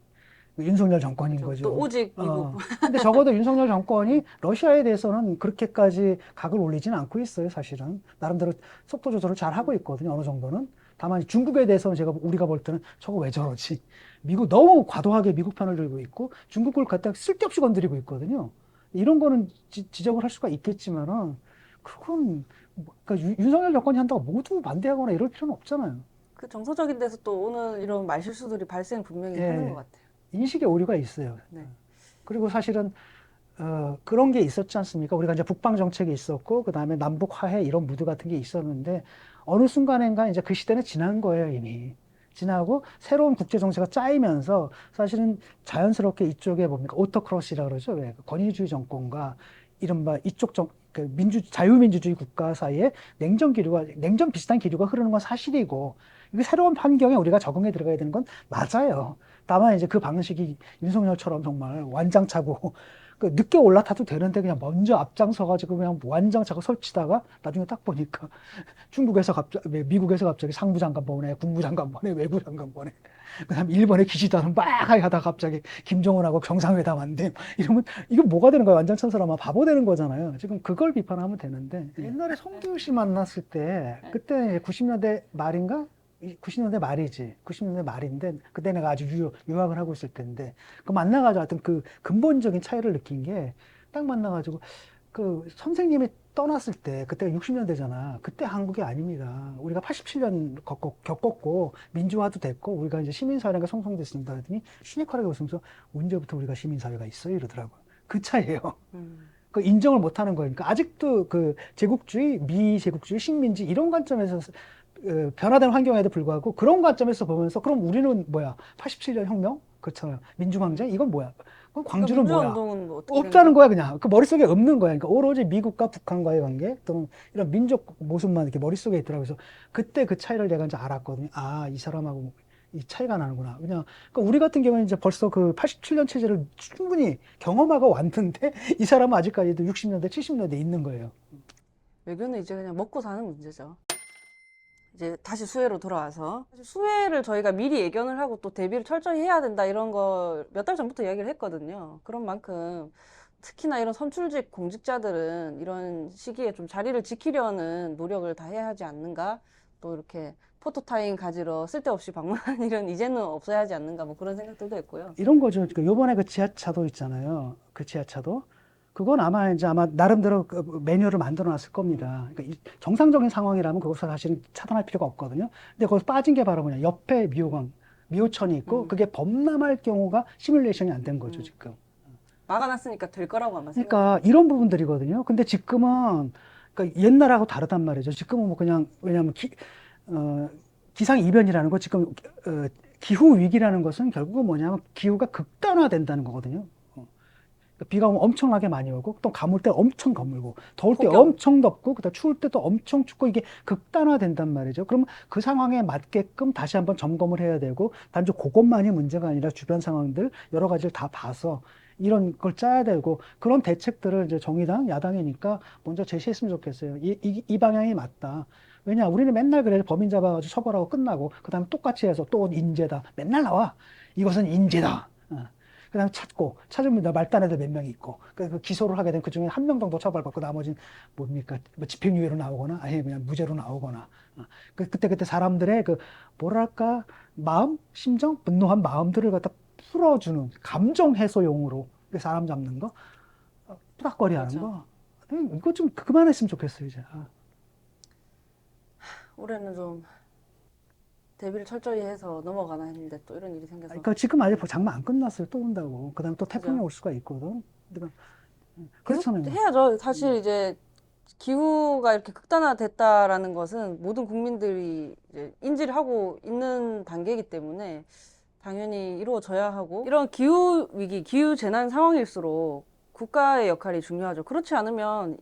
윤석열 정권인 그렇죠. 또 거죠. 오직 미국. 근데 적어도 윤석열 정권이 러시아에 대해서는 그렇게까지 각을 올리지는 않고 있어요, 사실은. 나름대로 속도 조절을 잘 하고 있거든요, 어느 정도는. 다만 중국에 대해서는 우리가 볼 때는 저거 왜 저러지? 미국 너무 과도하게 미국 편을 들고 있고 중국을 갖다 쓸데없이 건드리고 있거든요. 이런 거는 지적을 할 수가 있겠지만은 그건 그러니까 윤석열 정권이 한다고 모두 반대하거나 이럴 필요는 없잖아요. 그 정서적인 데서 또 오는 이런 말실수들이 발생 분명히 하는 것 예, 같아요. 인식의 오류가 있어요. 네. 그리고 사실은 그런 게 있었지 않습니까? 우리가 이제 북방 정책이 있었고, 그 다음에 남북 화해 이런 무드 같은 게 있었는데, 어느 순간인가 이제 그 시대는 지난 거예요, 이미. 지나고, 새로운 국제 정세가 짜이면서, 사실은 자연스럽게 이쪽에 뭡니까? 오토크러시라 그러죠. 왜? 그 권위주의 정권과 이른바 그 자유민주주의 국가 사이에 냉전 비슷한 기류가 흐르는 건 사실이고, 이게 새로운 환경에 우리가 적응해 들어가야 되는 건 맞아요. 다만 이제 그 방식이 윤석열처럼 정말 완장차고 그 늦게 올라타도 되는데 그냥 먼저 앞장서가지고 그냥 완장차고 설치다가 나중에 딱 보니까 중국에서 갑자기, 미국에서 갑자기 상부장관 보내, 국무장관 보내, 외부장관 보내. 그다음 일본에 기시다는 막 하다가 갑자기 김정은하고 정상회담 안 돼. 이러면 이거 뭐가 되는 거야? 완장찬사람 바보 되는 거잖아요. 지금 그걸 비판하면 되는데 옛날에 송기호 씨 만났을 때 그때 90년대 말인가? 90년대 말이지. 90년대 말인데 그때 내가 아주 유학을 하고 있을 때인데 그 만나가지고 하여튼 그 근본적인 차이를 느낀 게 딱 만나가지고 그 선생님이 떠났을 때 그때가 60년대잖아. 그때 한국이 아닙니다. 우리가 87년 겪었고 민주화도 됐고 우리가 이제 시민사회가 성성됐습니다. 그랬더니 시니컬하게 웃으면서 언제부터 우리가 시민사회가 있어요? 이러더라고요. 그 차이예요. 그 인정을 못하는 거니까 아직도 그 제국주의, 미제국주의, 식민지 이런 관점에서 변화된 환경에도 불구하고 그런 관점에서 보면서 그럼 우리는 뭐야? 87년 혁명? 그렇잖아요. 민주항쟁? 이건 뭐야? 그럼 광주는 뭐야? 민주화운동은 뭐 어떻게 없다는 거야 그냥. 그 머릿속에 없는 거야. 그러니까 오로지 미국과 북한과의 관계 또는 이런 민족 모습만 이렇게 머릿속에 있더라고요. 그래서 그때 그 차이를 내가 이제 알았거든요. 아, 이 사람하고 이 차이가 나는구나. 그냥 그러니까 우리 같은 경우는 이제 벌써 그 87년 체제를 충분히 경험하고 왔는데 이 사람은 아직까지도 60년대, 70년대 있는 거예요. 외교는 이제 그냥 먹고 사는 문제죠. 이제 다시 수혜로 돌아와서 사실 수혜를 저희가 미리 예견을 하고 또 대비를 철저히 해야 된다 이런 거 몇 달 전부터 이야기를 했거든요. 그런 만큼 특히나 이런 선출직 공직자들은 이런 시기에 좀 자리를 지키려는 노력을 다 해야 하지 않는가? 또 이렇게 포토타임 가지러 쓸데없이 방문하는 일은 이제는 없어야 하지 않는가? 뭐 그런 생각들도 했고요. 이런 거죠. 그 요번에 그 지하차도 있잖아요. 그 지하차도. 그건 아마 나름대로 그 매뉴얼을 만들어 놨을 겁니다. 그러니까 정상적인 상황이라면 그것을 사실은 차단할 필요가 없거든요. 근데 거기서 빠진 게 바로 뭐냐. 옆에 미호천이 있고 그게 범람할 경우가 시뮬레이션이 안 된 거죠, 지금. 막아놨으니까 될 거라고 아마 그러니까 이런 부분들이거든요. 근데 지금은 그러니까 옛날하고 다르단 말이죠. 지금은 뭐 그냥 왜냐하면 기상이변이라는 거 지금 기후 위기라는 것은 결국은 뭐냐면 기후가 극단화된다는 거거든요. 그러니까 비가 오면 엄청나게 많이 오고 또 가물 때 엄청 가물고 더울 때 폭염. 엄청 덥고 그다음 추울 때도 엄청 춥고 이게 극단화된단 말이죠. 그러면 그 상황에 맞게끔 다시 한번 점검을 해야 되고 단지 그것만이 문제가 아니라 주변 상황들 여러 가지를 다 봐서 이런 걸 짜야 되고 그런 대책들을 이제 정의당 야당이니까 먼저 제시했으면 좋겠어요. 이 방향이 맞다. 왜냐 우리는 맨날 그래 범인 잡아가지고 처벌하고 끝나고 그다음에 똑같이 해서 또 인재다 맨날 나와. 이것은 인재다. 그다음에 찾으면 말단 애들 몇 명 있고 그 기소를 하게 되면 그 중에 한 명 정도 처벌받고 나머지는 뭡니까 뭐 집행유예로 나오거나 아예 그냥 무죄로 나오거나 그때 사람들의 그 뭐랄까 마음 심정 분노한 마음들을 갖다 풀어주는 감정 해소용으로 사람 잡는 거 뿌닥거리 하는 거 이거 좀 그만했으면 좋겠어요 이제. 올해는 좀 대비를 철저히 해서 넘어가나 했는데 또 이런 일이 생겨서 그러니까 지금 아직 장마 안 끝났어요. 또 온다고. 그다음에 또 태풍이 그죠. 올 수가 있거든. 그러니까 계속 그렇잖아요. 해야죠. 사실 이제 기후가 이렇게 극단화됐다라는 것은 모든 국민들이 이제 인지를 하고 있는 단계이기 때문에 당연히 이루어져야 하고 이런 기후 위기, 기후 재난 상황일수록 국가의 역할이 중요하죠. 그렇지 않으면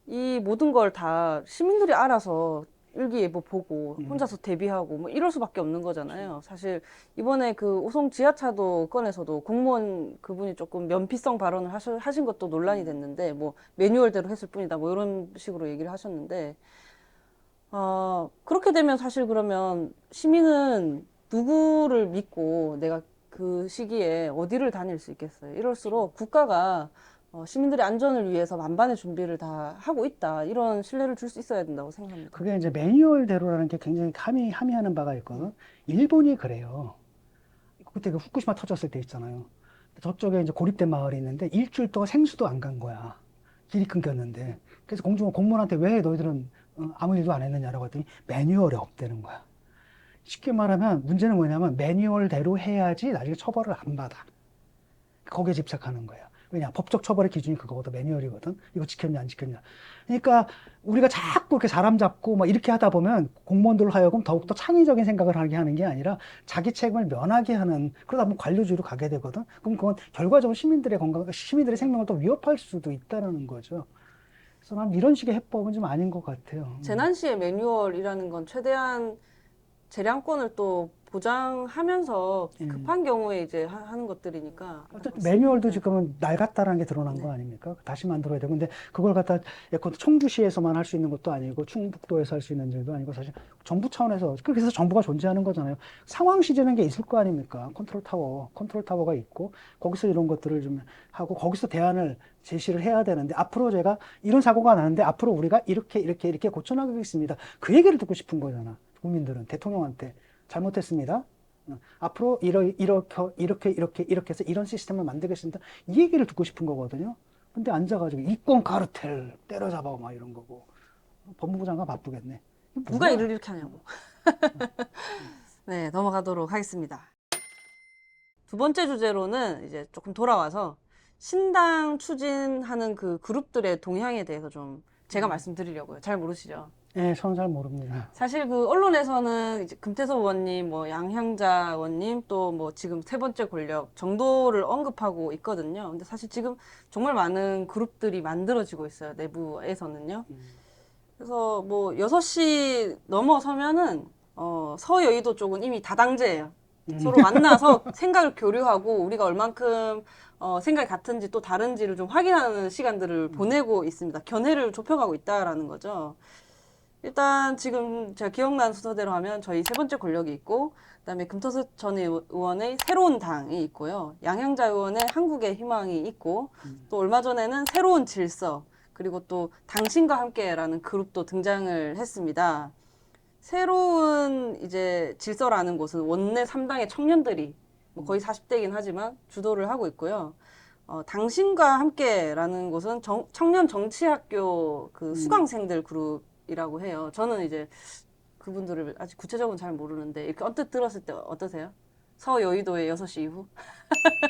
이 모든 걸 다 시민들이 알아서 일기예보 보고 혼자서 대비하고 뭐 이럴 수밖에 없는 거잖아요. 사실 이번에 그 오송 지하차도 건에서도 공무원 그분이 조금 면피성 발언을 하신 것도 논란이 됐는데 뭐 매뉴얼대로 했을 뿐이다 뭐 이런 식으로 얘기를 하셨는데 그렇게 되면 사실 그러면 시민은 누구를 믿고 내가 그 시기에 어디를 다닐 수 있겠어요. 이럴수록 국가가 시민들의 안전을 위해서 만반의 준비를 다 하고 있다. 이런 신뢰를 줄 수 있어야 된다고 생각합니다. 그게 이제 매뉴얼대로라는 게 굉장히 함의하는 바가 있거든. 일본이 그래요. 그때 그 후쿠시마 터졌을 때 있잖아요. 저쪽에 이제 고립된 마을이 있는데 일주일 동안 생수도 안 간 거야. 길이 끊겼는데. 그래서 공무원한테 왜 너희들은 아무 일도 안 했느냐라고 했더니 매뉴얼이 없다는 거야. 쉽게 말하면 문제는 뭐냐면 매뉴얼대로 해야지 나중에 처벌을 안 받아. 거기에 집착하는 거야. 왜냐? 법적 처벌의 기준이 그거거든. 매뉴얼이거든. 이거 지켰냐, 안 지켰냐. 그러니까 우리가 자꾸 이렇게 사람 잡고 막 이렇게 하다 보면 공무원들로 하여금 더욱더 창의적인 생각을 하게 하는 게 아니라 자기 책임을 면하게 하는 그러다 보면 관료주의로 가게 되거든. 그럼 그건 결과적으로 시민들의 건강, 시민들의 생명을 또 위협할 수도 있다는 거죠. 그래서 난 이런 식의 해법은 좀 아닌 것 같아요. 재난 시의 매뉴얼이라는 건 최대한 재량권을 또 보장하면서 급한 경우에 이제 하는 것들이니까. 매뉴얼도 지금은 낡았다라는 게 드러난 거 아닙니까? 다시 만들어야 되고. 근데 그걸 갖다 예컨대 청주시에서만 할 수 있는 것도 아니고 충북도에서 할 수 있는 일도 아니고 사실 정부 차원에서 그래서 정부가 존재하는 거잖아요. 상황시라는 게 있을 거 아닙니까? 컨트롤 타워가 있고 거기서 이런 것들을 좀 하고 거기서 대안을 제시를 해야 되는데 앞으로 제가 이런 사고가 나는데 앞으로 우리가 이렇게 고쳐나가겠습니다. 그 얘기를 듣고 싶은 거잖아. 국민들은 대통령한테 잘못했습니다. 앞으로 이렇게 해서 이런 시스템을 만들겠습니다. 이 얘기를 듣고 싶은 거거든요. 근데 앉아가지고 이권 카르텔 때려잡아 막 이런 거고 법무부 장관 바쁘겠네. 누가 일을 이렇게 하냐고. 네, 넘어가도록 하겠습니다. 두 번째 주제로는 이제 조금 돌아와서 신당 추진하는 그 그룹들의 동향에 대해서 좀 제가 말씀드리려고요. 잘 모르시죠? 네, 저는 잘 모릅니다. 사실 그 언론에서는 이제 금태섭 의원님, 뭐 양향자 의원님, 또 뭐 지금 세 번째 권력 정도를 언급하고 있거든요. 근데 사실 지금 정말 많은 그룹들이 만들어지고 있어요. 내부에서는요. 그래서 뭐 6시 넘어서면은 서여의도 쪽은 이미 다당제예요. 서로 만나서 생각을 교류하고 우리가 얼만큼 생각이 같은지 또 다른지를 좀 확인하는 시간들을 보내고 있습니다. 견해를 좁혀가고 있다라는 거죠. 일단 지금 제가 기억나는 순서대로 하면 저희 세 번째 권력이 있고 그다음에 금태섭 전 의원의 새로운 당이 있고요. 양향자 의원의 한국의 희망이 있고 또 얼마 전에는 새로운 질서 그리고 또 당신과 함께라는 그룹도 등장을 했습니다. 새로운 이제 질서라는 곳은 원내 3당의 청년들이 뭐 거의 40대이긴 하지만 주도를 하고 있고요. 당신과 함께라는 곳은 청년 정치학교 그 수강생들 그룹이라고 해요. 저는 이제 그분들을 아직 구체적으로는 잘 모르는데 이렇게 언뜻 들었을 때 어떠세요? 서여의도의 6시 이후?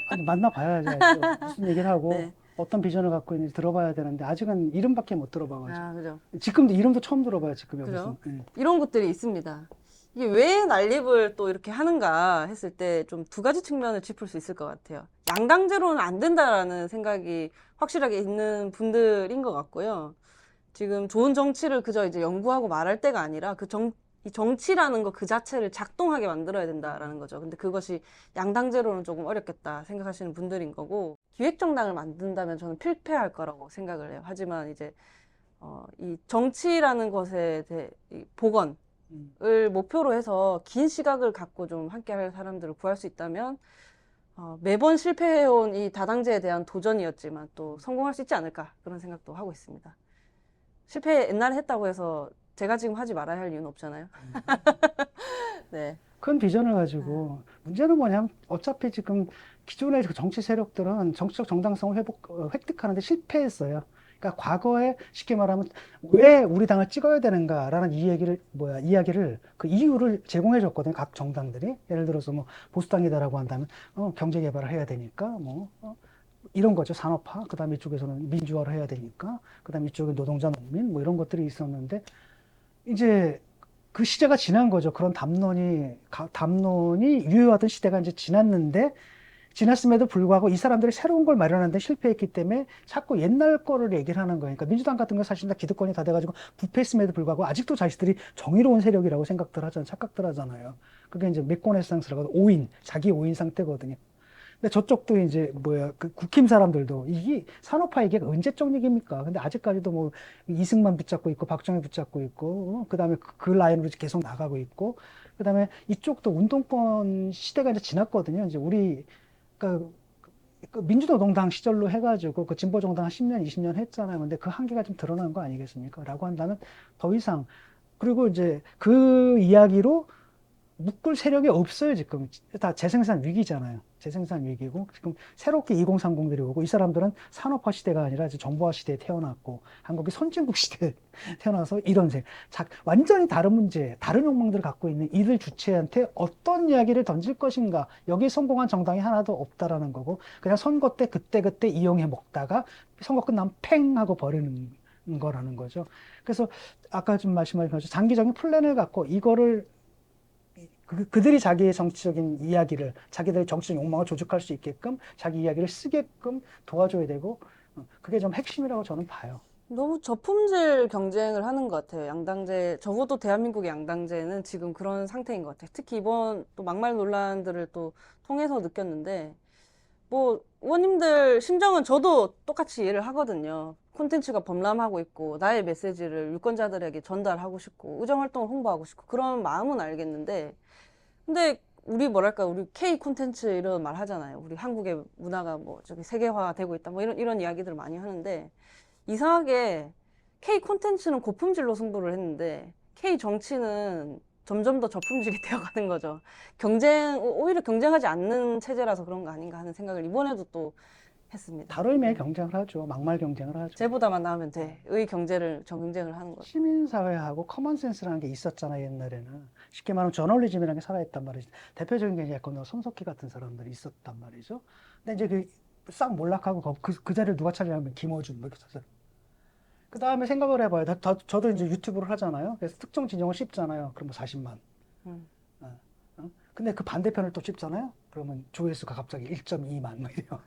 아니, 만나봐야지. 알죠. 무슨 얘기를 하고 네. 어떤 비전을 갖고 있는지 들어봐야 되는데 아직은 이름밖에 못 들어봐가지고. 아, 그죠. 지금도 이름도 처음 들어봐요. 지금 그죠? 여기서. 예. 이런 것들이 있습니다. 이게 왜 난립을 또 이렇게 하는가 했을 때 좀 두 가지 측면을 짚을 수 있을 것 같아요. 양당제로는 안 된다라는 생각이 확실하게 있는 분들인 것 같고요. 지금 좋은 정치를 그저 이제 연구하고 말할 때가 아니라 이 정치라는 거 그 자체를 작동하게 만들어야 된다라는 거죠. 근데 그것이 양당제로는 조금 어렵겠다 생각하시는 분들인 거고, 기획정당을 만든다면 저는 필패할 거라고 생각을 해요. 하지만 이제, 이 정치라는 것에 대해 이 복원을 목표로 해서 긴 시각을 갖고 좀 함께 할 사람들을 구할 수 있다면, 매번 실패해온 이 다당제에 대한 도전이었지만 또 성공할 수 있지 않을까 그런 생각도 하고 있습니다. 실패 옛날에 했다고 해서 제가 지금 하지 말아야 할 이유는 없잖아요. 네. 큰 비전을 가지고 문제는 뭐냐면 어차피 지금 기존의 그 정치 세력들은 정치적 정당성을 획득하는데 실패했어요. 그러니까 과거에 쉽게 말하면 왜 우리 당을 찍어야 되는가라는 이야기를 그 이유를 제공해 줬거든요. 각 정당들이. 예를 들어서 뭐 보수당이다라고 한다면 경제 개발을 해야 되니까 이런 거죠. 산업화. 그다음에 이쪽에서는 민주화를 해야 되니까. 그다음에 이쪽에 노동자 농민 뭐 이런 것들이 있었는데 이제 그 시대가 지난 거죠. 그런 담론이 유효하던 시대가 이제 지났음에도 불구하고 이 사람들이 새로운 걸 마련하는데 실패했기 때문에 자꾸 옛날 거를 얘기를 하는 거예요. 그러니까 민주당 같은 거 사실 다 기득권이 다 돼가지고 부패했음에도 불구하고 아직도 자신들이 정의로운 세력이라고 착각들 하잖아요. 그게 이제 맥고네상스라고 자기 오인 상태거든요. 근데 저쪽도 이제 그 국힘 사람들도 이게 산업화 얘기가 언제적 얘기입니까? 근데 아직까지도 뭐 이승만 붙잡고 있고 박정희 붙잡고 있고 그다음에 그 라인으로 계속 나가고 있고 그다음에 이쪽도 운동권 시대가 이제 지났거든요. 이제 그러니까 그 민주노동당 시절로 해가지고 그 진보정당 한 10년, 20년 했잖아요. 근데 그 한계가 좀 드러난 거 아니겠습니까? 라고 한다면 더 이상 그리고 이제 그 이야기로 묶을 세력이 없어요, 지금. 다 재생산 위기잖아요. 재생산 위기고, 지금 새롭게 2030들이 오고, 이 사람들은 산업화 시대가 아니라 이제 정보화 시대에 태어났고, 한국이 선진국 시대에 태어나서 완전히 다른 문제, 다른 욕망들을 갖고 있는 이들 주체한테 어떤 이야기를 던질 것인가, 여기에 성공한 정당이 하나도 없다라는 거고, 그냥 선거 때 그때 이용해 먹다가 선거 끝나면 팽 하고 버리는 거라는 거죠. 그래서 아까 좀 말씀하신 것처럼 장기적인 플랜을 갖고 이거를 그들이 자기의 정치적인 이야기를, 자기들의 정치적 욕망을 조직할 수 있게끔 자기 이야기를 쓰게끔 도와줘야 되고, 그게 좀 핵심이라고 저는 봐요. 너무 저품질 경쟁을 하는 것 같아요. 양당제, 적어도 대한민국의 양당제는 지금 그런 상태인 것 같아요. 특히 이번 또 막말 논란들을 또 통해서 느꼈는데, 뭐, 의원님들 심정은 저도 똑같이 이해를 하거든요. 콘텐츠가 범람하고 있고, 나의 메시지를 유권자들에게 전달하고 싶고, 의정활동을 홍보하고 싶고, 그런 마음은 알겠는데, 근데 우리 뭐랄까, 우리 K 콘텐츠 이런 말 하잖아요. 우리 한국의 문화가 뭐, 저기 세계화되고 있다. 뭐 이런 이야기들 많이 하는데, 이상하게 K 콘텐츠는 고품질로 승부를 했는데 K 정치는 점점 더 저품질이 되어가는 거죠. 오히려 경쟁하지 않는 체제라서 그런 거 아닌가 하는 생각을 이번에도 또 했습니다. 다른 의미의 네. 경쟁을 하죠. 막말 경쟁을 하죠. 쟤보다만 나으면 돼. 의 경제를, 경쟁을 하는 거죠. 시민사회하고 커먼센스라는 게 있었잖아요, 옛날에는. 쉽게 말하면 저널리즘이라는 게 살아있단 말이죠. 대표적인 게 약간 손석희 같은 사람들이 있었단 말이죠. 근데 이제 싹 몰락하고 그 자리를 누가 차지하면 김어준, 뭐 이렇게 었어요. 그 다음에 생각을 해봐요. 저도 이제 유튜브를 하잖아요. 그래서 특정 진영을 씹잖아요. 그러면 40만. 음. 근데 그 반대편을 또 씹잖아요. 그러면 조회수가 갑자기 1.2만. 뭐 이래요.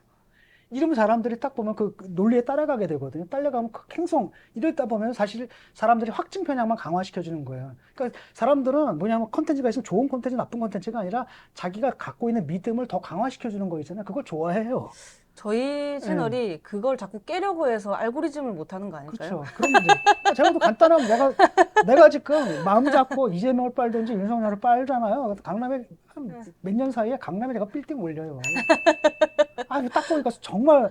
이러면 사람들이 딱 보면 그 논리에 따라가게 되거든요. 따라가면 행성, 이러다 보면 사실 사람들이 확증 편향만 강화시켜주는 거예요. 그러니까 사람들은 뭐냐면 컨텐츠가 있으면 좋은 컨텐츠, 나쁜 컨텐츠가 아니라 자기가 갖고 있는 믿음을 더 강화시켜주는 거 있잖아요. 그걸 좋아해요. 저희 채널이 그걸 자꾸 깨려고 해서 알고리즘을 못 하는 거 아닐까요? 그렇죠. 그런 문제. 제가 또 간단하면 내가 지금 마음 잡고 이재명을 빨든지 윤석열을 빨잖아요. 강남에 몇 년 사이에 강남에 내가 빌딩 올려요. 아, 딱 보니까 정말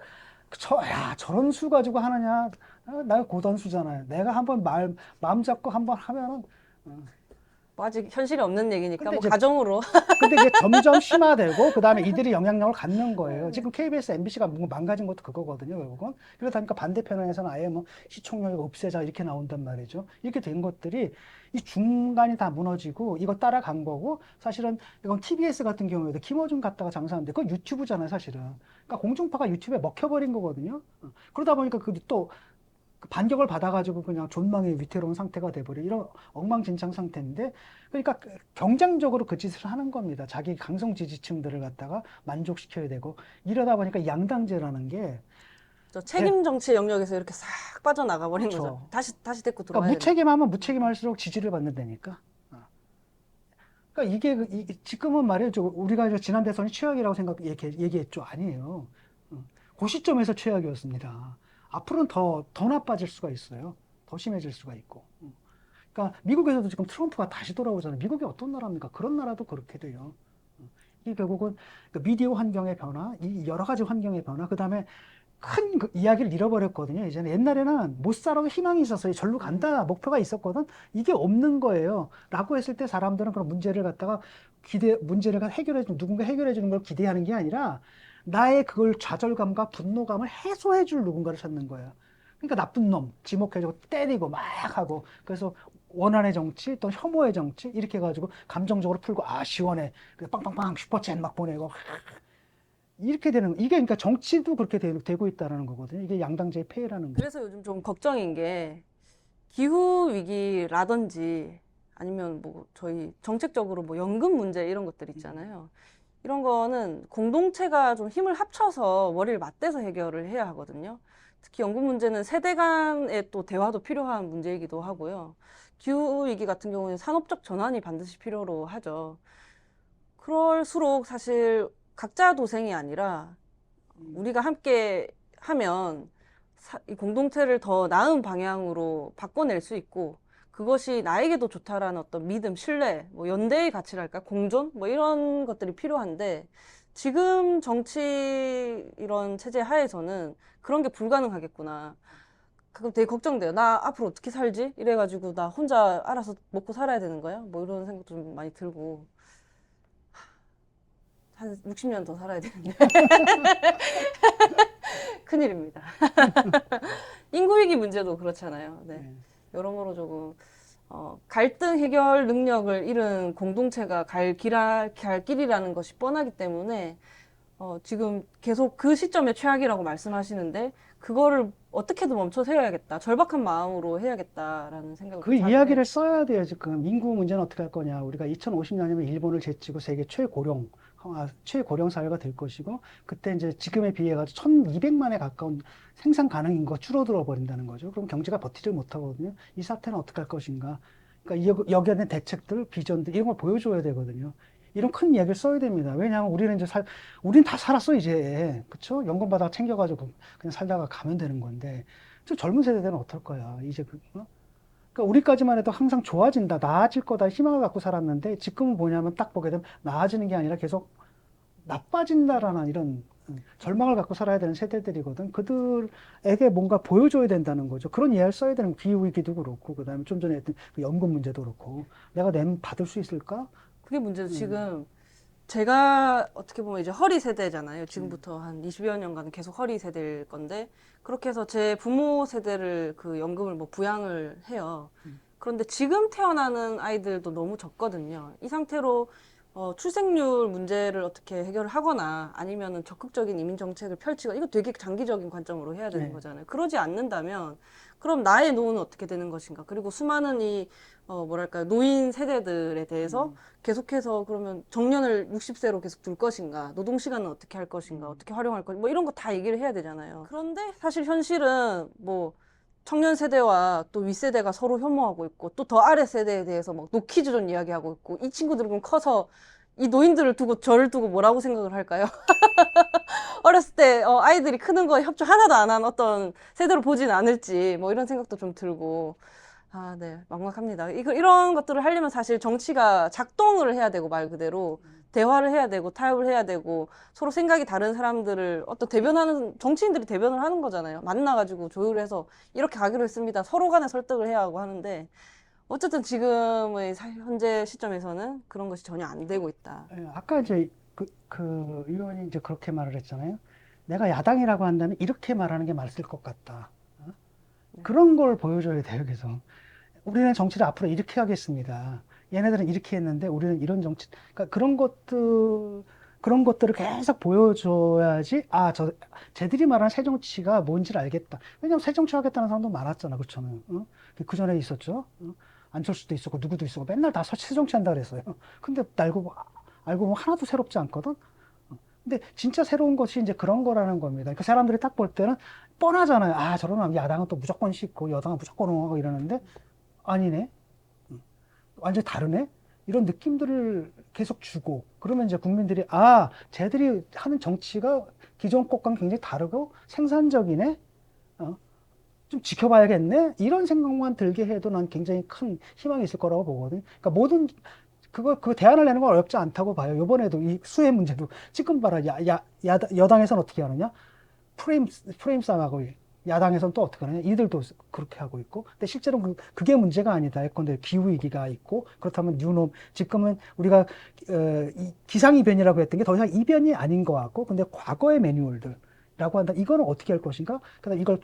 저런 수 가지고 하느냐? 나 고단수잖아요. 내가 한번 마음 잡고 한번 하면은. 뭐 아직 현실이 없는 얘기니까 근데 뭐 이제 가정으로. 근데 이게 점점 심화되고 그다음에 이들이 영향력을 갖는 거예요. 지금 KBS, MBC가 뭔가 망가진 것도 그거거든요, 결국은. 그러다 보니까 반대편에서는 아예 뭐 시청률 없애자 이렇게 나온단 말이죠. 이렇게 된 것들이 이 중간이 다 무너지고 이거 따라간 거고 사실은 이건 TBS 같은 경우에도 김어준 갔다가 장사하는데 그건 유튜브잖아요, 사실은. 그러니까 공중파가 유튜브에 먹혀버린 거거든요. 그러다 보니까 그또 반격을 받아가지고 그냥 존망의 위태로운 상태가 돼버린 이런 엉망진창 상태인데 그러니까 경쟁적으로 그 짓을 하는 겁니다. 자기 강성 지지층들을 갖다가 만족시켜야 되고 이러다 보니까 양당제라는 게 저 책임 정치의 영역에서 이렇게 싹 빠져나가 버린 거죠. 그렇죠. 다시 데리고 그러니까 들어와야 되는. 무책임하면 무책임할수록 지지를 받는다니까. 그러니까 이게 지금은 말이죠. 우리가 지난 대선이 최악이라고 얘기했죠. 아니에요. 그 시점에서 최악이었습니다. 앞으로는 더 나빠질 수가 있어요. 더 심해질 수가 있고. 그러니까 미국에서도 지금 트럼프가 다시 돌아오잖아요. 미국이 어떤 나라입니까? 그런 나라도 그렇게 돼요. 이게 결국은 그 미디어 환경의 변화, 이 여러 가지 환경의 변화, 그 다음에 큰 이야기를 잃어버렸거든요. 이제는 옛날에는 못 살아도 희망이 있었어요. 절로 간다 목표가 있었거든. 이게 없는 거예요. 라고 했을 때 사람들은 그런 문제를 갖다가 문제를 누군가 해결해 주는 걸 기대하는 게 아니라 나의 그걸 좌절감과 분노감을 해소해 줄 누군가를 찾는 거예요. 그러니까 나쁜 놈 지목해주고 때리고 막 하고 그래서 원한의 정치 또 혐오의 정치 이렇게 해가지고 감정적으로 풀고 아 시원해 그래서 빵빵빵 슈퍼챗 막 보내고 이렇게 되는 이게 그러니까 정치도 그렇게 되고 있다는 거거든요. 이게 양당제의 폐해라는 거. 그래서 요즘 좀 걱정인 게 기후 위기라든지 아니면 뭐 저희 정책적으로 뭐 연금 문제 이런 것들 있잖아요. 이런 거는 공동체가 좀 힘을 합쳐서 머리를 맞대서 해결을 해야 하거든요. 특히 연금 문제는 세대 간의 또 대화도 필요한 문제이기도 하고요. 기후 위기 같은 경우는 산업적 전환이 반드시 필요로 하죠. 그럴수록 사실 각자 도생이 아니라 우리가 함께 하면 이 공동체를 더 나은 방향으로 바꿔낼 수 있고 그것이 나에게도 좋다라는 어떤 믿음, 신뢰, 뭐 연대의 가치랄까, 공존, 뭐 이런 것들이 필요한데 지금 정치 이런 체제 하에서는 그런 게 불가능하겠구나. 가끔 되게 걱정돼요. 나 앞으로 어떻게 살지? 이래가지고 나 혼자 알아서 먹고 살아야 되는 거야? 뭐 이런 생각도 좀 많이 들고 한 60년 더 살아야 되는데 큰일입니다. 인구위기 문제도 그렇잖아요. 네. 네. 여러모로 조금 갈등 해결 능력을 잃은 공동체가 갈 길이라는 것이 뻔하기 때문에 지금 계속 그 시점에 최악이라고 말씀하시는데 그거를 어떻게든 멈춰 세워야겠다. 절박한 마음으로 해야겠다라는 생각을 그 좀 자주 이야기를 해요. 써야 돼요. 지금 인구 문제는 어떻게 할 거냐. 우리가 2050년이면 일본을 제치고 세계 최고령 최고령 사회가 될 것이고, 그때 이제 지금에 비해 가지고 1200만에 가까운 생산 가능 인구가 줄어들어 버린다는 거죠. 그럼 경제가 버티질 못하거든요. 이 사태는 어떻게 할 것인가. 그러니까 여기에 대한 대책들, 비전들 이런 걸 보여줘야 되거든요. 이런 큰 이야기를 써야 됩니다. 왜냐하면 우리는 이제 우리는 다 살았어 이제, 그쵸? 연금 받아 챙겨가지고 그냥 살다가 가면 되는 건데, 저 젊은 세대들은 어떨 거야? 이제 그러니까 우리까지만 해도 항상 좋아진다, 나아질 거다 희망을 갖고 살았는데, 지금은 뭐냐면 딱 보게 되면 나아지는 게 아니라 계속 나빠진다라는 이런 절망을 갖고 살아야 되는 세대들이거든. 그들에게 뭔가 보여줘야 된다는 거죠. 그런 이해를 써야 되는 기후위기도 그렇고, 그 다음에 좀 전에 했던 그 연금 문제도 그렇고, 내가 받을 수 있을까? 그게 문제죠. 지금 제가 어떻게 보면 이제 허리 세대잖아요. 지금부터 한 20여 년간 계속 허리 세대일 건데, 그렇게 해서 제 부모 세대를 그 연금을 뭐 부양을 해요. 그런데 지금 태어나는 아이들도 너무 적거든요. 이 상태로 출생률 문제를 어떻게 해결을 하거나 아니면은 적극적인 이민 정책을 펼치거나, 이거 되게 장기적인 관점으로 해야 되는 네. 거잖아요. 그러지 않는다면 그럼 나의 노후는 어떻게 되는 것인가? 그리고 수많은 이 뭐랄까요, 노인 세대들에 대해서 계속해서 그러면 정년을 60세로 계속 둘 것인가? 노동 시간은 어떻게 할 것인가? 어떻게 활용할 것인가? 뭐 이런 거 다 얘기를 해야 되잖아요. 그런데 사실 현실은 뭐 청년 세대와 또 윗세대가 서로 혐오하고 있고, 또 더 아래 세대에 대해서 막 노키즈론 이야기하고 있고, 이 친구들은 그럼 커서 이 노인들을 두고 저를 두고 뭐라고 생각을 할까요? 어렸을 때 아이들이 크는 거에 협조 하나도 안 한 어떤 세대로 보진 않을지, 뭐 이런 생각도 좀 들고. 아, 네, 막막합니다. 이런 것들을 하려면 사실 정치가 작동을 해야 되고, 말 그대로 대화를 해야 되고, 타협을 해야 되고, 서로 생각이 다른 사람들을 어떤 대변하는, 정치인들이 대변을 하는 거잖아요. 만나가지고 조율을 해서 이렇게 가기로 했습니다. 서로 간에 설득을 해야 하고 하는데, 어쨌든 지금의 현재 시점에서는 그런 것이 전혀 안 되고 있다. 예, 아까 이제 그 의원이 이제 그렇게 말을 했잖아요. 내가 야당이라고 한다면 이렇게 말하는 게 맞을 것 같다. 어? 그런 걸 보여줘야 돼요, 계속. 우리는 정치를 앞으로 이렇게 하겠습니다. 얘네들은 이렇게 했는데 우리는 이런 정치, 그러니까 그런 것들을 계속 보여줘야지, 쟤들이 말하는 새 정치가 뭔지를 알겠다. 왜냐면 새 정치 하겠다는 사람도 많았잖아, 그렇잖아요. 그 전에 있었죠. 안철수도 있었고, 누구도 있었고, 맨날 다 새 정치 한다 그랬어요. 근데 알고 보면 하나도 새롭지 않거든. 근데 진짜 새로운 것이 이제 그런 거라는 겁니다. 그 사람들이 딱 볼 때는 뻔하잖아요. 저러면 야당은 또 무조건 씻고 여당은 무조건 옹호하고 이러는데, 아니네. 완전히 다르네. 이런 느낌들을 계속 주고, 그러면 이제 국민들이, 쟤들이 하는 정치가 기존 것과는 굉장히 다르고 생산적이네. 좀 지켜봐야겠네. 이런 생각만 들게 해도 난 굉장히 큰 희망이 있을 거라고 보거든요. 그러니까 그 대안을 내는 건 어렵지 않다고 봐요. 이번에도 이 수해 문제도 지금 봐라. 여당에서는 어떻게 하느냐? 프레임 싸움하고, 야당에서는 또 어떻게 하느냐? 이들도 그렇게 하고 있고. 근데 실제로는 그게 문제가 아니다. 예컨대 기후위기가 있고, 그렇다면 뉴놈, 지금은 우리가, 기상이변이라고 했던 게 더 이상 이변이 아닌 것 같고, 근데 과거의 매뉴얼들, 라고 한다. 이거는 어떻게 할 것인가? 그다음 이걸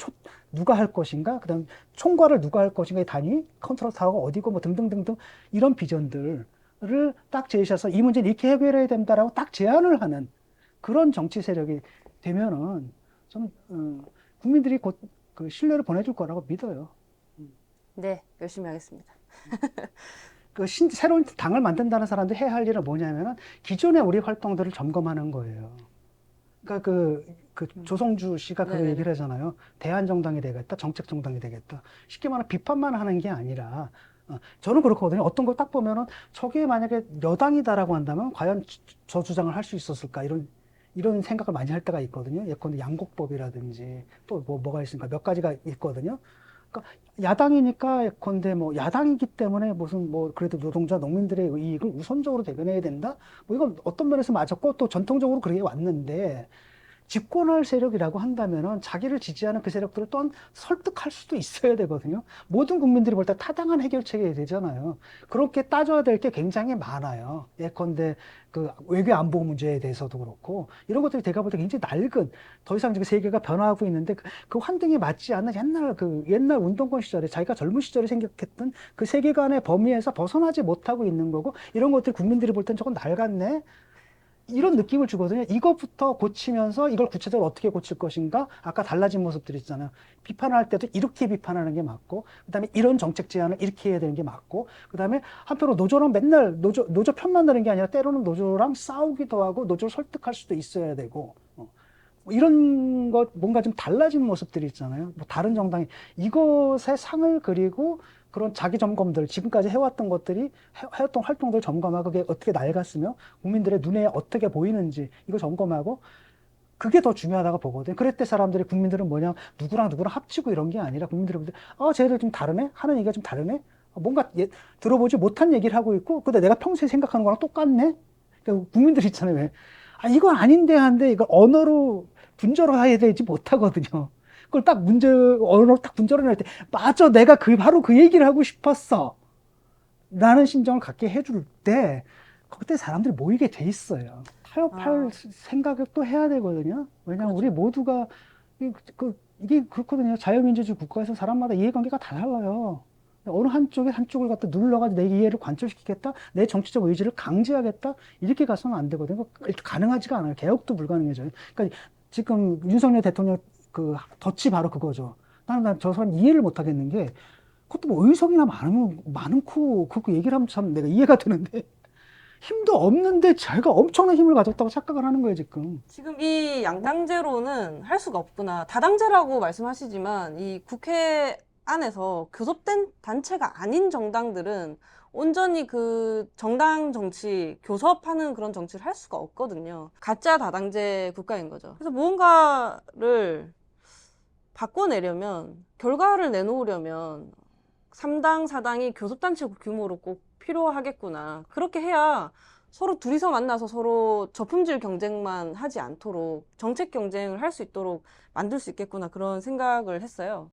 누가 할 것인가? 그다음 총괄을 누가 할 것인가의 단위, 컨트롤 타워가 어디고 뭐 등등등등 이런 비전들을 딱 제시해서 이 문제는 이렇게 해결해야 된다라고 딱 제안을 하는 그런 정치 세력이 되면은 저는 국민들이 곧 그 신뢰를 보내줄 거라고 믿어요. 네, 열심히 하겠습니다. 새로운 당을 만든다는 사람들이 해야 할 일은 뭐냐면은 기존의 우리 활동들을 점검하는 거예요. 그러니까 조성주 씨가 그 네네네. 얘기를 하잖아요. 대한정당이 되겠다, 정책정당이 되겠다. 쉽게 말하면 비판만 하는 게 아니라, 저는 그렇거든요. 어떤 걸 딱 보면은 저게 만약에 여당이다라고 한다면 과연 저 주장을 할 수 있었을까? 이런 생각을 많이 할 때가 있거든요. 예컨대 양곡법이라든지 또 뭐가 있습니까? 몇 가지가 있거든요. 그러니까 야당이니까 예컨대 뭐 야당이기 때문에 무슨 뭐 그래도 노동자 농민들의 이익을 우선적으로 대변해야 된다. 뭐 이건 어떤 면에서 맞았고 또 전통적으로 그렇게 왔는데 집권할 세력이라고 한다면은 자기를 지지하는 그 세력들을 또한 설득할 수도 있어야 되거든요. 모든 국민들이 볼 때 타당한 해결책이 되잖아요. 그렇게 따져야 될 게 굉장히 많아요. 예컨대 그 외교 안보 문제에 대해서도 그렇고 이런 것들이 제가 볼 때 굉장히 낡은 더 이상 지금 세계가 변화하고 있는데 그 환경에 맞지 않는 옛날 운동권 시절에 자기가 젊은 시절에 생각했던 그 세계관의 범위에서 벗어나지 못하고 있는 거고 이런 것들 국민들이 볼 땐 조금 낡았네. 이런 느낌을 주거든요. 이것부터 고치면서 이걸 구체적으로 어떻게 고칠 것인가? 아까 달라진 모습들이 있잖아요. 비판할 때도 이렇게 비판하는 게 맞고, 그다음에 이런 정책 제안을 이렇게 해야 되는 게 맞고, 그다음에 한편으로 노조랑 맨날 노조 편만 드는 게 아니라 때로는 노조랑 싸우기도 하고 노조를 설득할 수도 있어야 되고, 뭐 이런 것 뭔가 좀 달라진 모습들이 있잖아요. 뭐 다른 정당이 이것의 상을 그리고 그런 자기 점검들 지금까지 해왔던 것들이 해왔던 활동들 점검하고 그게 어떻게 낡았으며 국민들의 눈에 어떻게 보이는지 이거 점검하고 그게 더 중요하다고 보거든요. 그랬을 때 사람들이 국민들은 뭐냐 누구랑 합치고 이런 게 아니라 국민들이 볼 때 쟤들 좀 다르네 하는 얘기가 좀 다르네 뭔가 들어보지 못한 얘기를 하고 있고 근데 내가 평소에 생각하는 거랑 똑같네. 그러니까 국민들 있잖아요. 왜? 이건 아닌데 하는데 이걸 언어로 분절을 해야 되지 못하거든요. 그걸 딱 언어로 딱 분절을 할 때, 맞아, 내가 바로 그 얘기를 하고 싶었어. 라는 심정을 갖게 해줄 때, 그때 사람들이 모이게 돼 있어요. 타협할 아, 생각을 또 해야 되거든요. 왜냐면 우리 그렇죠. 모두가, 이게 그렇거든요. 자유민주주의 국가에서 사람마다 이해관계가 다 달라요. 어느 한쪽을 갖다 눌러가지고 내 이해를 관철시키겠다, 내 정치적 의지를 강제하겠다, 이렇게 가서는 안 되거든요. 가능하지가 않아요. 개혁도 불가능해져요. 그러니까 지금 윤석열 대통령 덫이 바로 그거죠. 나는 저 사람 이해를 못 하겠는 게, 그것도 뭐 의석이나 많고, 그렇게 얘기를 하면 참 내가 이해가 되는데, 힘도 없는데 제가 엄청난 힘을 가졌다고 착각을 하는 거예요, 지금. 지금 이 양당제로는 할 수가 없구나. 다당제라고 말씀하시지만 이 국회 안에서 교섭된 단체가 아닌 정당들은 온전히 그 정당 정치, 교섭하는 그런 정치를 할 수가 없거든요. 가짜 다당제 국가인 거죠. 그래서 무언가를 바꿔내려면, 결과를 내놓으려면 3당, 4당이 교섭단체 규모로 꼭 필요하겠구나. 그렇게 해야 서로 둘이서 만나서 서로 저품질 경쟁만 하지 않도록 정책 경쟁을 할 수 있도록 만들 수 있겠구나. 그런 생각을 했어요.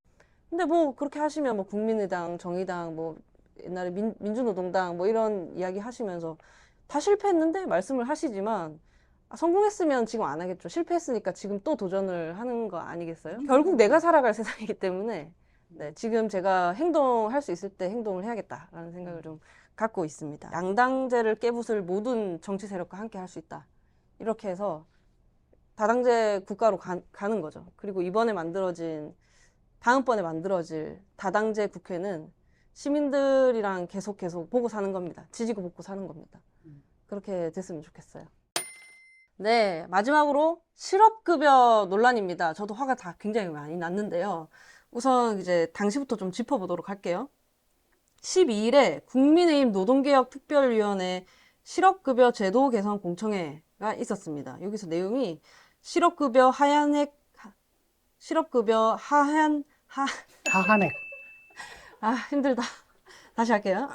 근데 뭐 그렇게 하시면 뭐 국민의당, 정의당, 뭐 옛날에 민주노동당 뭐 이런 이야기 하시면서 다 실패했는데 말씀을 하시지만 성공했으면 지금 안 하겠죠. 실패했으니까 지금 또 도전을 하는 거 아니겠어요? 결국 내가 살아갈 세상이기 때문에 네, 지금 제가 행동할 수 있을 때 행동을 해야겠다라는 생각을 좀 갖고 있습니다. 양당제를 깨부술 모든 정치 세력과 함께 할 수 있다. 이렇게 해서 다당제 국가로 가는 거죠. 그리고 다음번에 만들어질 다당제 국회는 시민들이랑 계속 보고 사는 겁니다. 지지고 볶고 사는 겁니다. 그렇게 됐으면 좋겠어요. 네, 마지막으로 실업급여 논란입니다. 저도 화가 다 굉장히 많이 났는데요. 우선 이제 당시부터 좀 짚어보도록 할게요. 12일에 국민의힘 노동개혁특별위원회 실업급여 제도 개선 공청회가 있었습니다. 여기서 내용이 실업급여 하한액. 힘들다. 다시 할게요.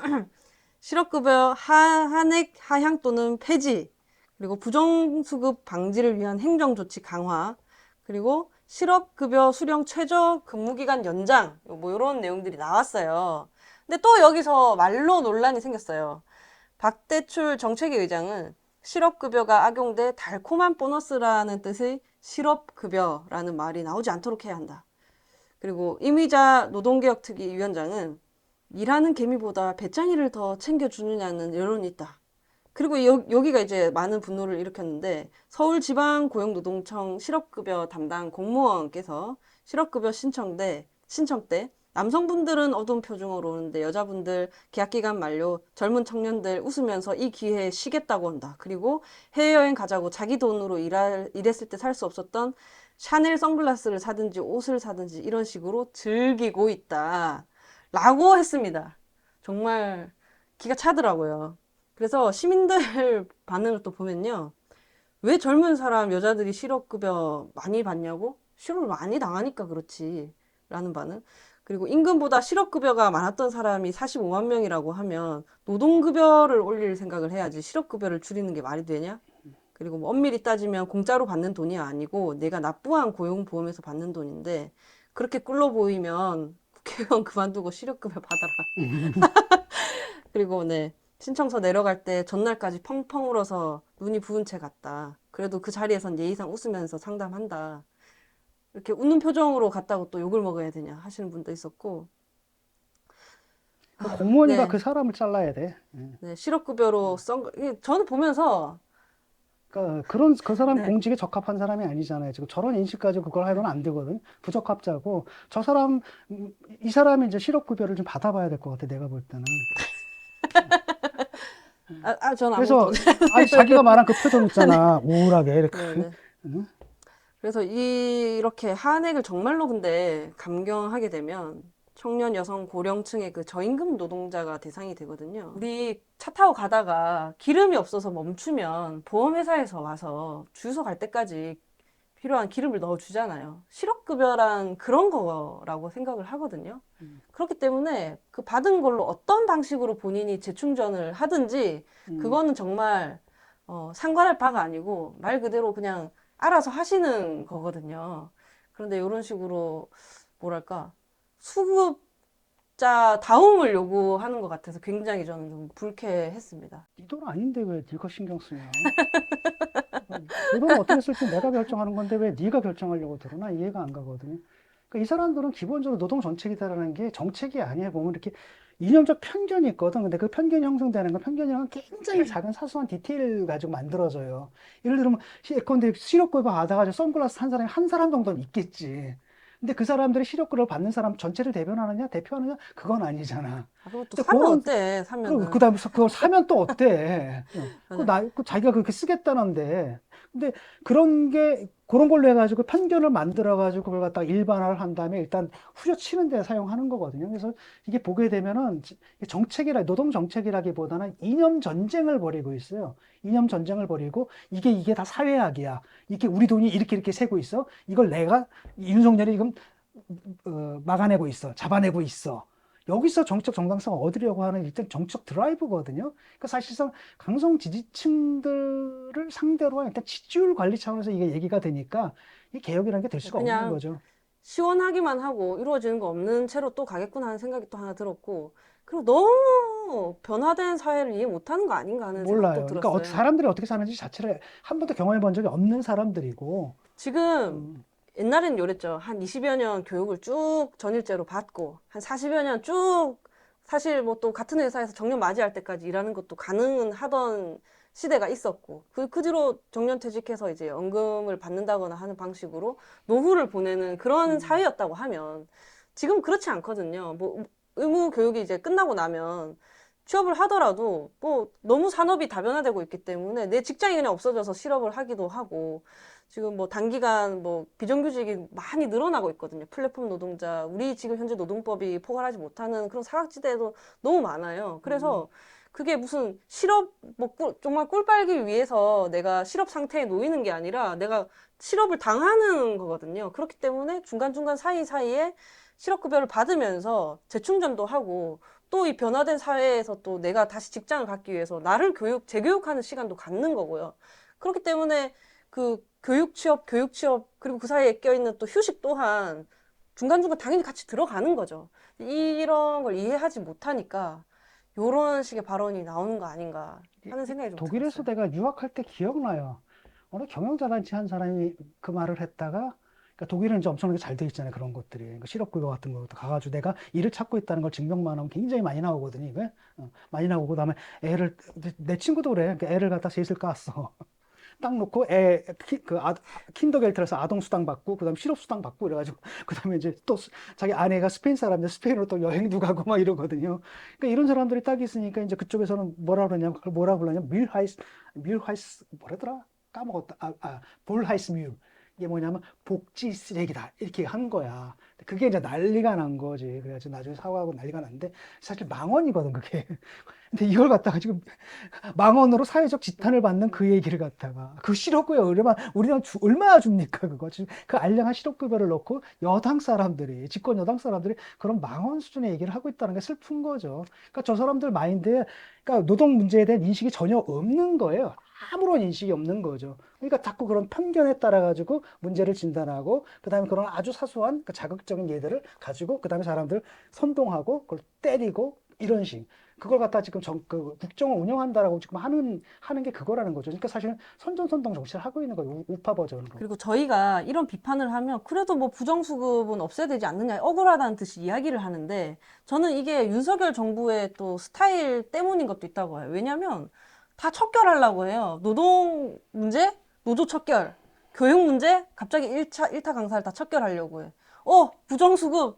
실업급여 하한액 하향 또는 폐지, 그리고 부정수급 방지를 위한 행정조치 강화, 그리고 실업급여 수령 최저 근무기간 연장, 뭐 이런 내용들이 나왔어요. 근데 또 여기서 말로 논란이 생겼어요. 박대출 정책위 의장은 실업급여가 악용돼 달콤한 보너스라는 뜻의 실업급여라는 말이 나오지 않도록 해야 한다. 그리고 이미자 노동개혁특위 위원장은 일하는 개미보다 배짱이를 더 챙겨주느냐는 여론이 있다. 그리고 여기가 이제 많은 분노를 일으켰는데 서울지방고용노동청 실업급여 담당 공무원께서 실업급여 신청 때 남성분들은 어두운 표정으로 오는데 여자분들 계약기간 만료 젊은 청년들 웃으면서 이 기회에 쉬겠다고 한다. 그리고 해외여행 가자고 자기 돈으로 일했을 때 살 수 없었던 샤넬 선글라스를 사든지 옷을 사든지 이런 식으로 즐기고 있다. 라고 했습니다. 정말 기가 차더라고요. 그래서 시민들 반응을 또 보면요. 왜 젊은 사람, 여자들이 실업급여 많이 받냐고? 실업을 많이 당하니까 그렇지. 라는 반응. 그리고 임금보다 실업급여가 많았던 사람이 45만 명이라고 하면 노동급여를 올릴 생각을 해야지 실업급여를 줄이는 게 말이 되냐? 그리고 뭐 엄밀히 따지면 공짜로 받는 돈이 아니고 내가 납부한 고용보험에서 받는 돈인데 그렇게 꿀러 보이면 국회의원 그만두고 실업급여 받아라. 그리고 네, 신청서 내려갈 때 전날까지 펑펑 울어서 눈이 부은 채 갔다. 그래도 그 자리에선 예의상 웃으면서 상담한다. 이렇게 웃는 표정으로 갔다고 또 욕을 먹어야 되냐 하시는 분도 있었고. 공무원이가 네, 그 사람을 잘라야 돼. 네, 실업급여로 저는 보면서 그러니까 그런 그 사람 네. 공직에 적합한 사람이 아니잖아요. 지금 저런 인식 가지고 그걸 하면 안 되거든. 부적합자고 저 사람 이 사람이 이제 실업급여를 좀 받아봐야 될 것 같아. 내가 볼 때는. 전 아무것도 그래서 못. 아니 자기가 말한 그 표정 있잖아. 우울하게 이렇게. 네네. 응? 그래서 이렇게 한액을 정말로 근데 감경하게 되면 청년, 여성, 고령층의 그 저임금 노동자가 대상이 되거든요. 우리 차 타고 가다가 기름이 없어서 멈추면 보험회사에서 와서 주유소 갈 때까지 필요한 기름을 넣어주잖아요. 실업급여란 그런 거라고 생각을 하거든요. 그렇기 때문에 그 받은 걸로 어떤 방식으로 본인이 재충전을 하든지 그거는 정말 상관할 바가 아니고 말 그대로 그냥 알아서 하시는 거거든요. 그런데 이런 식으로 뭐랄까 수급자 다움을 요구하는 것 같아서 굉장히 저는 좀 불쾌했습니다. 네 돈 아닌데 왜 네가 신경 쓰냐? 그 돈을 어떻게 쓸지 내가 결정하는 건데 왜 네가 결정하려고 들어? 나 이해가 안 가거든요. 그러니까 이 사람들은 기본적으로 노동 정책이다라는 게 정책이 아니에요. 보면 이렇게 이념적 편견이 있거든. 근데 그 편견이 형성되는 건 편견이랑 굉장히 작은 사소한 디테일 가지고 만들어져요. 예를 들면 예컨대 실업급여 받아가지고 선글라스 한 사람이 한 사람 정도는 있겠지. 근데 그 사람들이 실업급여 받는 사람 전체를 대변하느냐, 대표하느냐, 그건 아니잖아. 그리고 또 근데 사면 그런 어때? 그 사면은. 다음에 그걸 사면 또 어때? 맞아. 그 자기가 그렇게 쓰겠다는데. 근데 그런 걸로 해가지고 편견을 만들어가지고 그걸 갖다가 일반화를 한 다음에 일단 후려치는 데 사용하는 거거든요. 그래서 이게 보게 되면은 노동 정책이라기보다는 이념 전쟁을 벌이고 있어요. 이념 전쟁을 벌이고 이게 다 사회학이야. 이게 우리 돈이 이렇게 새고 있어. 이걸 내가 윤석열이 지금 막아내고 있어. 잡아내고 있어. 여기서 정책 정당성을 얻으려고 하는 일단 정책 드라이브거든요. 그러니까 사실상 강성 지지층들을 상대로 한 일단 지지율 관리 차원에서 이게 얘기가 되니까 이 개혁이라는 게 될 수가 없는 그냥 거죠. 시원하기만 하고 이루어지는 거 없는 채로 또 가겠구나 하는 생각이 또 하나 들었고, 그리고 너무 변화된 사회를 이해 못하는 거 아닌가 하는 생각도 몰라요. 그러니까 들었어요. 사람들이 어떻게 사는지 자체를 한 번도 경험해 본 적이 없는 사람들이고, 지금 음, 옛날에는 요랬죠. 한 20여 년 교육을 쭉 전일제로 받고 한 40여 년 쭉 사실 뭐 또 같은 회사에서 정년 맞이할 때까지 일하는 것도 가능하던 시대가 있었고, 그 뒤로 정년퇴직해서 이제 연금을 받는다거나 하는 방식으로 노후를 보내는 그런 음, 사회였다고 하면, 지금 그렇지 않거든요. 뭐 의무 교육이 이제 끝나고 나면 취업을 하더라도 뭐 너무 산업이 다변화되고 있기 때문에 내 직장이 그냥 없어져서 실업을 하기도 하고, 지금 뭐 단기간 뭐 비정규직이 많이 늘어나고 있거든요. 플랫폼 노동자, 우리 지금 현재 노동법이 포괄하지 못하는 그런 사각지대도 너무 많아요. 음, 그래서 그게 무슨 실업, 뭐 정말 꿀 빨기 위해서 내가 실업 상태에 놓이는 게 아니라 내가 실업을 당하는 거거든요. 그렇기 때문에 중간중간 사이사이에 실업급여를 받으면서 재충전도 하고, 또 이 변화된 사회에서 또 내가 다시 직장을 갖기 위해서 나를 재교육하는 시간도 갖는 거고요. 그렇기 때문에 그 교육 취업, 그리고 그 사이에 껴있는 또 휴식 또한 중간중간 당연히 같이 들어가는 거죠. 이런 걸 이해하지 못하니까 요런 식의 발언이 나오는 거 아닌가 하는 생각이 좀 독일에서 들었어요. 내가 유학할 때 기억나요. 어느 경영자단체 한 사람이 그 말을 했다가, 그러니까 독일은 이제 엄청나게 잘 돼 있잖아요. 그런 것들이. 그러니까 실업급여 같은 것도 가가지고 내가 일을 찾고 있다는 걸 증명만 하면 굉장히 많이 나오거든요. 이게. 많이 나오고, 그다음에 내 친구도 그래. 그러니까 애를 갖다 셋을 깠어. 딱 놓고 킨더겔트라서 아동수당 받고, 그다음에 실업수당 받고 이래가지고, 그다음에 이제 또 자기 아내가 스페인 사람인데 스페인으로 또 여행도 가고 막 이러거든요. 그러니까 이런 사람들이 딱 있으니까 이제 그쪽에서는 그걸 뭐라 그러냐면 밀하이스 뭐라더라? 까먹었다. 볼하이스 뮬. 이게 뭐냐면 복지 쓰레기다. 이렇게 한 거야. 그게 이제 난리가 난 거지. 그래가지고 나중에 사과하고 난리가 났는데 사실 망언이거든, 그게. 근데 이걸 갖다가 지금 망언으로 사회적 지탄을 받는 그 얘기를 갖다가 그 실업급여 얼마나 줍니까 그거 지금 그 알량한 실업급여를 놓고 여당 사람들이 집권 여당 사람들이 그런 망언 수준의 얘기를 하고 있다는 게 슬픈 거죠. 그러니까 저 사람들 마인드에 그러니까 노동 문제에 대한 인식이 전혀 없는 거예요. 아무런 인식이 없는 거죠. 그러니까 자꾸 그런 편견에 따라 가지고 문제를 진단하고 그다음에 그런 아주 사소한 그 자극적인 예들을 가지고 그다음에 사람들 선동하고 그걸 때리고 이런 식. 그걸 갖다 지금 그 국정을 운영한다라고 지금 하는 게 그거라는 거죠. 그러니까 사실은 선전선동 정치를 하고 있는 거예요. 우파 버전으로. 그리고 저희가 이런 비판을 하면 그래도 뭐 부정수급은 없애야 되지 않느냐, 억울하다는 듯이 이야기를 하는데, 저는 이게 윤석열 정부의 또 스타일 때문인 것도 있다고 해요. 왜냐면 다 척결하려고 해요. 노동 문제, 노조 척결. 교육 문제, 갑자기 1타 강사를 다 척결하려고 해. 부정수급.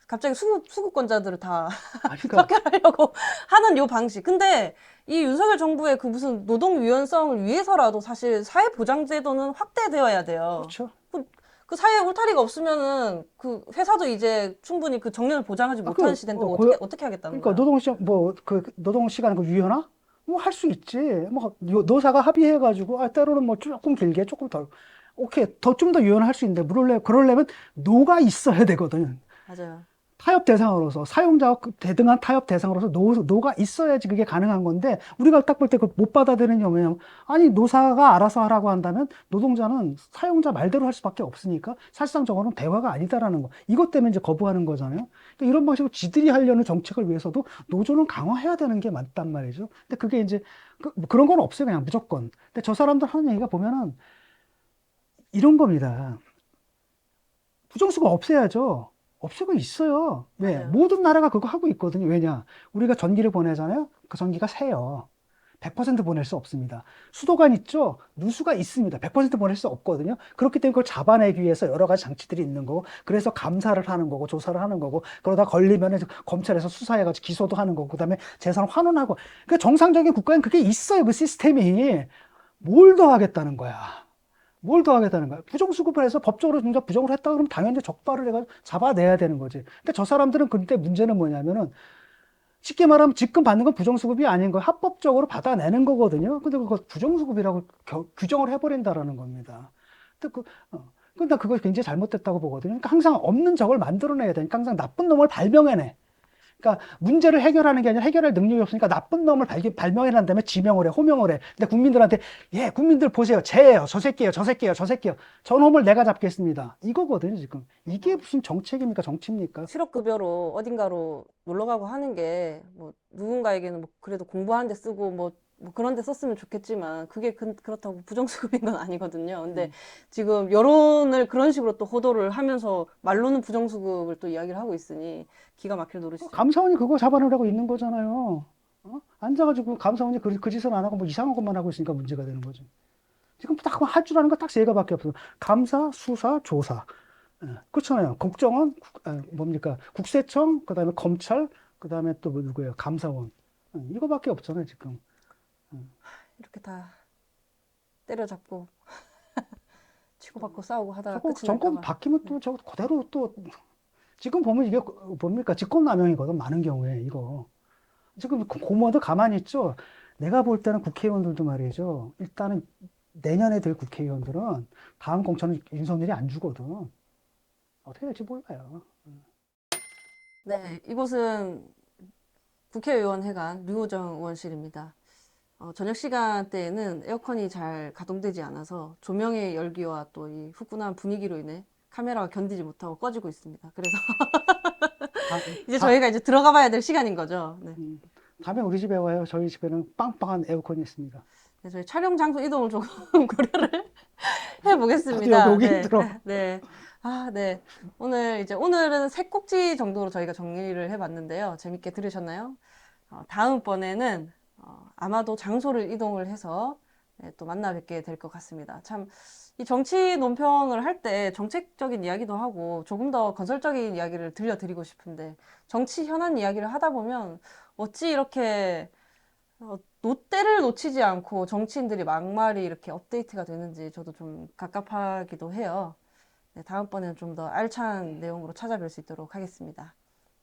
갑자기 수급권자들을 다 아, 그러니까 척결하려고 하는 요 방식. 근데 이 윤석열 정부의 그 무슨 노동 유연성을 위해서라도 사실 사회보장제도는 확대되어야 돼요. 그렇죠. 그 사회에 울타리가 없으면은 그 회사도 이제 충분히 그 정년을 보장하지 못하는 시대인데 어떻게 하겠다는 그러니까 거야? 노동시간 그 노동시간 그 유연화 뭐 할 수 있지. 뭐 노사가 합의해가지고 때로는 뭐 조금 길게 조금 덜 오케이 더 좀 더 유연할 수 있는데 그러려면 노가 있어야 되거든. 맞아요. 타협 대상으로서 사용자와 대등한 타협 대상으로서 노가 있어야지 그게 가능한 건데 우리가 딱 볼 때 그 못 받아들이는 게 뭐냐면 아니 노사가 알아서 하라고 한다면 노동자는 사용자 말대로 할 수밖에 없으니까 사실상적으로는 대화가 아니다라는 거 이것 때문에 이제 거부하는 거잖아요. 그러니까 이런 방식으로 지들이 하려는 정책을 위해서도 노조는 강화해야 되는 게 맞단 말이죠. 근데 그게 이제 그런 건 없어요. 그냥 무조건. 근데 저 사람들 하는 얘기가 보면은 이런 겁니다. 부정수가 없애야죠. 없애고 있어요. 왜? 맞아요. 모든 나라가 그거 하고 있거든요. 왜냐? 우리가 전기를 보내잖아요. 그 전기가 새요. 100% 보낼 수 없습니다. 수도관 있죠? 누수가 있습니다. 100% 보낼 수 없거든요. 그렇기 때문에 그걸 잡아내기 위해서 여러 가지 장치들이 있는 거고, 그래서 감사를 하는 거고, 조사를 하는 거고, 그러다 걸리면 검찰에서 수사해가지고 기소도 하는 거고, 그 다음에 재산 환원하고. 그 정상적인 국가엔 그게 있어요. 그 시스템이. 뭘 더 하겠다는 거야. 뭘 더 하겠다는 거야? 부정수급을 해서 법적으로 진짜 부정을 했다 그러면 당연히 적발을 해가지고 잡아내야 되는 거지. 근데 저 사람들은 그때 문제는 뭐냐면은 쉽게 말하면 지금 받는 건 부정수급이 아닌 거예요. 합법적으로 받아내는 거거든요. 근데 그거 부정수급이라고 규정을 해버린다라는 겁니다. 근데 근데 그거 굉장히 잘못됐다고 보거든요. 그러니까 항상 없는 적을 만들어내야 되니까 항상 나쁜 놈을 발명해내. 그러니까 문제를 해결하는 게 아니라 해결할 능력이 없으니까 나쁜 놈을 발명해낸 다음에 지명을 해, 호명을 해. 근데 국민들한테 국민들 보세요. 쟤예요. 저 새끼예요. 저 새끼예요. 저 새끼예요. 저 놈을 내가 잡겠습니다. 이거거든요, 지금. 이게 무슨 정책입니까? 정치입니까? 실업급여로 어딘가로 놀러 가고 하는 게 뭐 누군가에게는 뭐 그래도 공부하는 데 쓰고 뭐 그런 데 썼으면 좋겠지만 그게 그렇다고 부정수급인 건 아니거든요. 근데 지금 여론을 그런 식으로 또 호도를 하면서 말로는 부정수급을 또 이야기를 하고 있으니 기가 막힐 노릇이죠. 감사원이 그거 잡아내라고 있는 거잖아요. 앉아가지고 감사원이 그 짓을 안 하고 뭐 이상한 것만 하고 있으니까 문제가 되는 거죠. 지금 딱 할 줄 아는 거 딱 세 개밖에 없어요. 감사, 수사, 조사. 그렇잖아요. 국정원, 뭡니까? 국세청, 그 다음에 검찰, 그 다음에 또 뭐 누구예요? 감사원. 이거밖에 없잖아요, 지금. 이렇게 다 때려잡고 치고받고 싸우고 하다가 저거 끝이 정권 날까봐. 바뀌면 또 저거 그대로 또, 지금 보면 이게 뭡니까? 직권남용이거든, 많은 경우에, 이거. 지금 공무원들 가만히 있죠? 내가 볼 때는 국회의원들도 말이죠. 일단은 내년에 될 국회의원들은 다음 공천은 윤석열이 안 주거든. 어떻게 될지 몰라요. 네, 이곳은 국회의원 회관 류호정 의원실입니다. 저녁 시간대에는 에어컨이 잘 가동되지 않아서 조명의 열기와 또 이 후끈한 분위기로 인해 카메라가 견디지 못하고 꺼지고 있습니다. 그래서 다, 이제 다, 저희가 이제 들어가 봐야 될 시간인 거죠. 네. 다음에 우리 집에 와요. 저희 집에는 빵빵한 에어컨이 있습니다. 네, 저희 촬영 장소 이동을 조금 고려를 나도 해보겠습니다. 여기 네. 힘들어. 네. 네. 오늘은 세 꼭지 정도로 저희가 정리를 해봤는데요. 재밌게 들으셨나요? 다음번에는 아마도 장소를 이동을 해서 네, 또 만나 뵙게 될 것 같습니다. 참, 이 정치 논평을 할 때 정책적인 이야기도 하고 조금 더 건설적인 이야기를 들려드리고 싶은데 정치 현안 이야기를 하다 보면 어찌 이렇게 때를 놓치지 않고 정치인들이 막말이 이렇게 업데이트가 되는지 저도 좀 갑갑하기도 해요. 네, 다음번에는 좀 더 알찬 내용으로 찾아뵐 수 있도록 하겠습니다.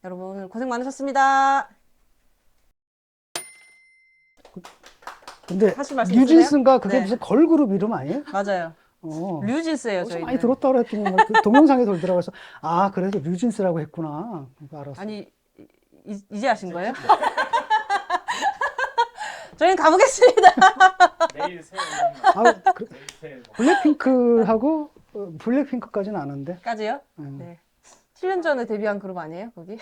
여러분 오늘 고생 많으셨습니다. 근데 하실 말씀 있으세요? 뉴진스인가 그게 네, 무슨 걸그룹 이름 아니에요? 맞아요. 어디서 류진스예요, 많이 저희는. 들었다 그랬더니 그 동영상에 돌더라고요. 그래서 그래서 뉴진스라고 했구나. 그거 알았어. 아니, 이제 하신 거예요? 저희는 가보겠습니다. 내일 새해 그, 내일 새해 복. 블랙핑크하고 블랙핑크까지는 아는데. 까지요? 네. 7년 전에 데뷔한 그룹 아니에요, 거기?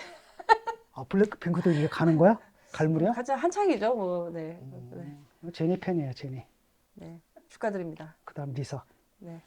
블랙핑크도 이제 가는 거야? 갈무리야? 가장 한창이죠, 뭐, 네. 제니 팬이야, 제니. 네. 축하드립니다. 그다음 리사. 네.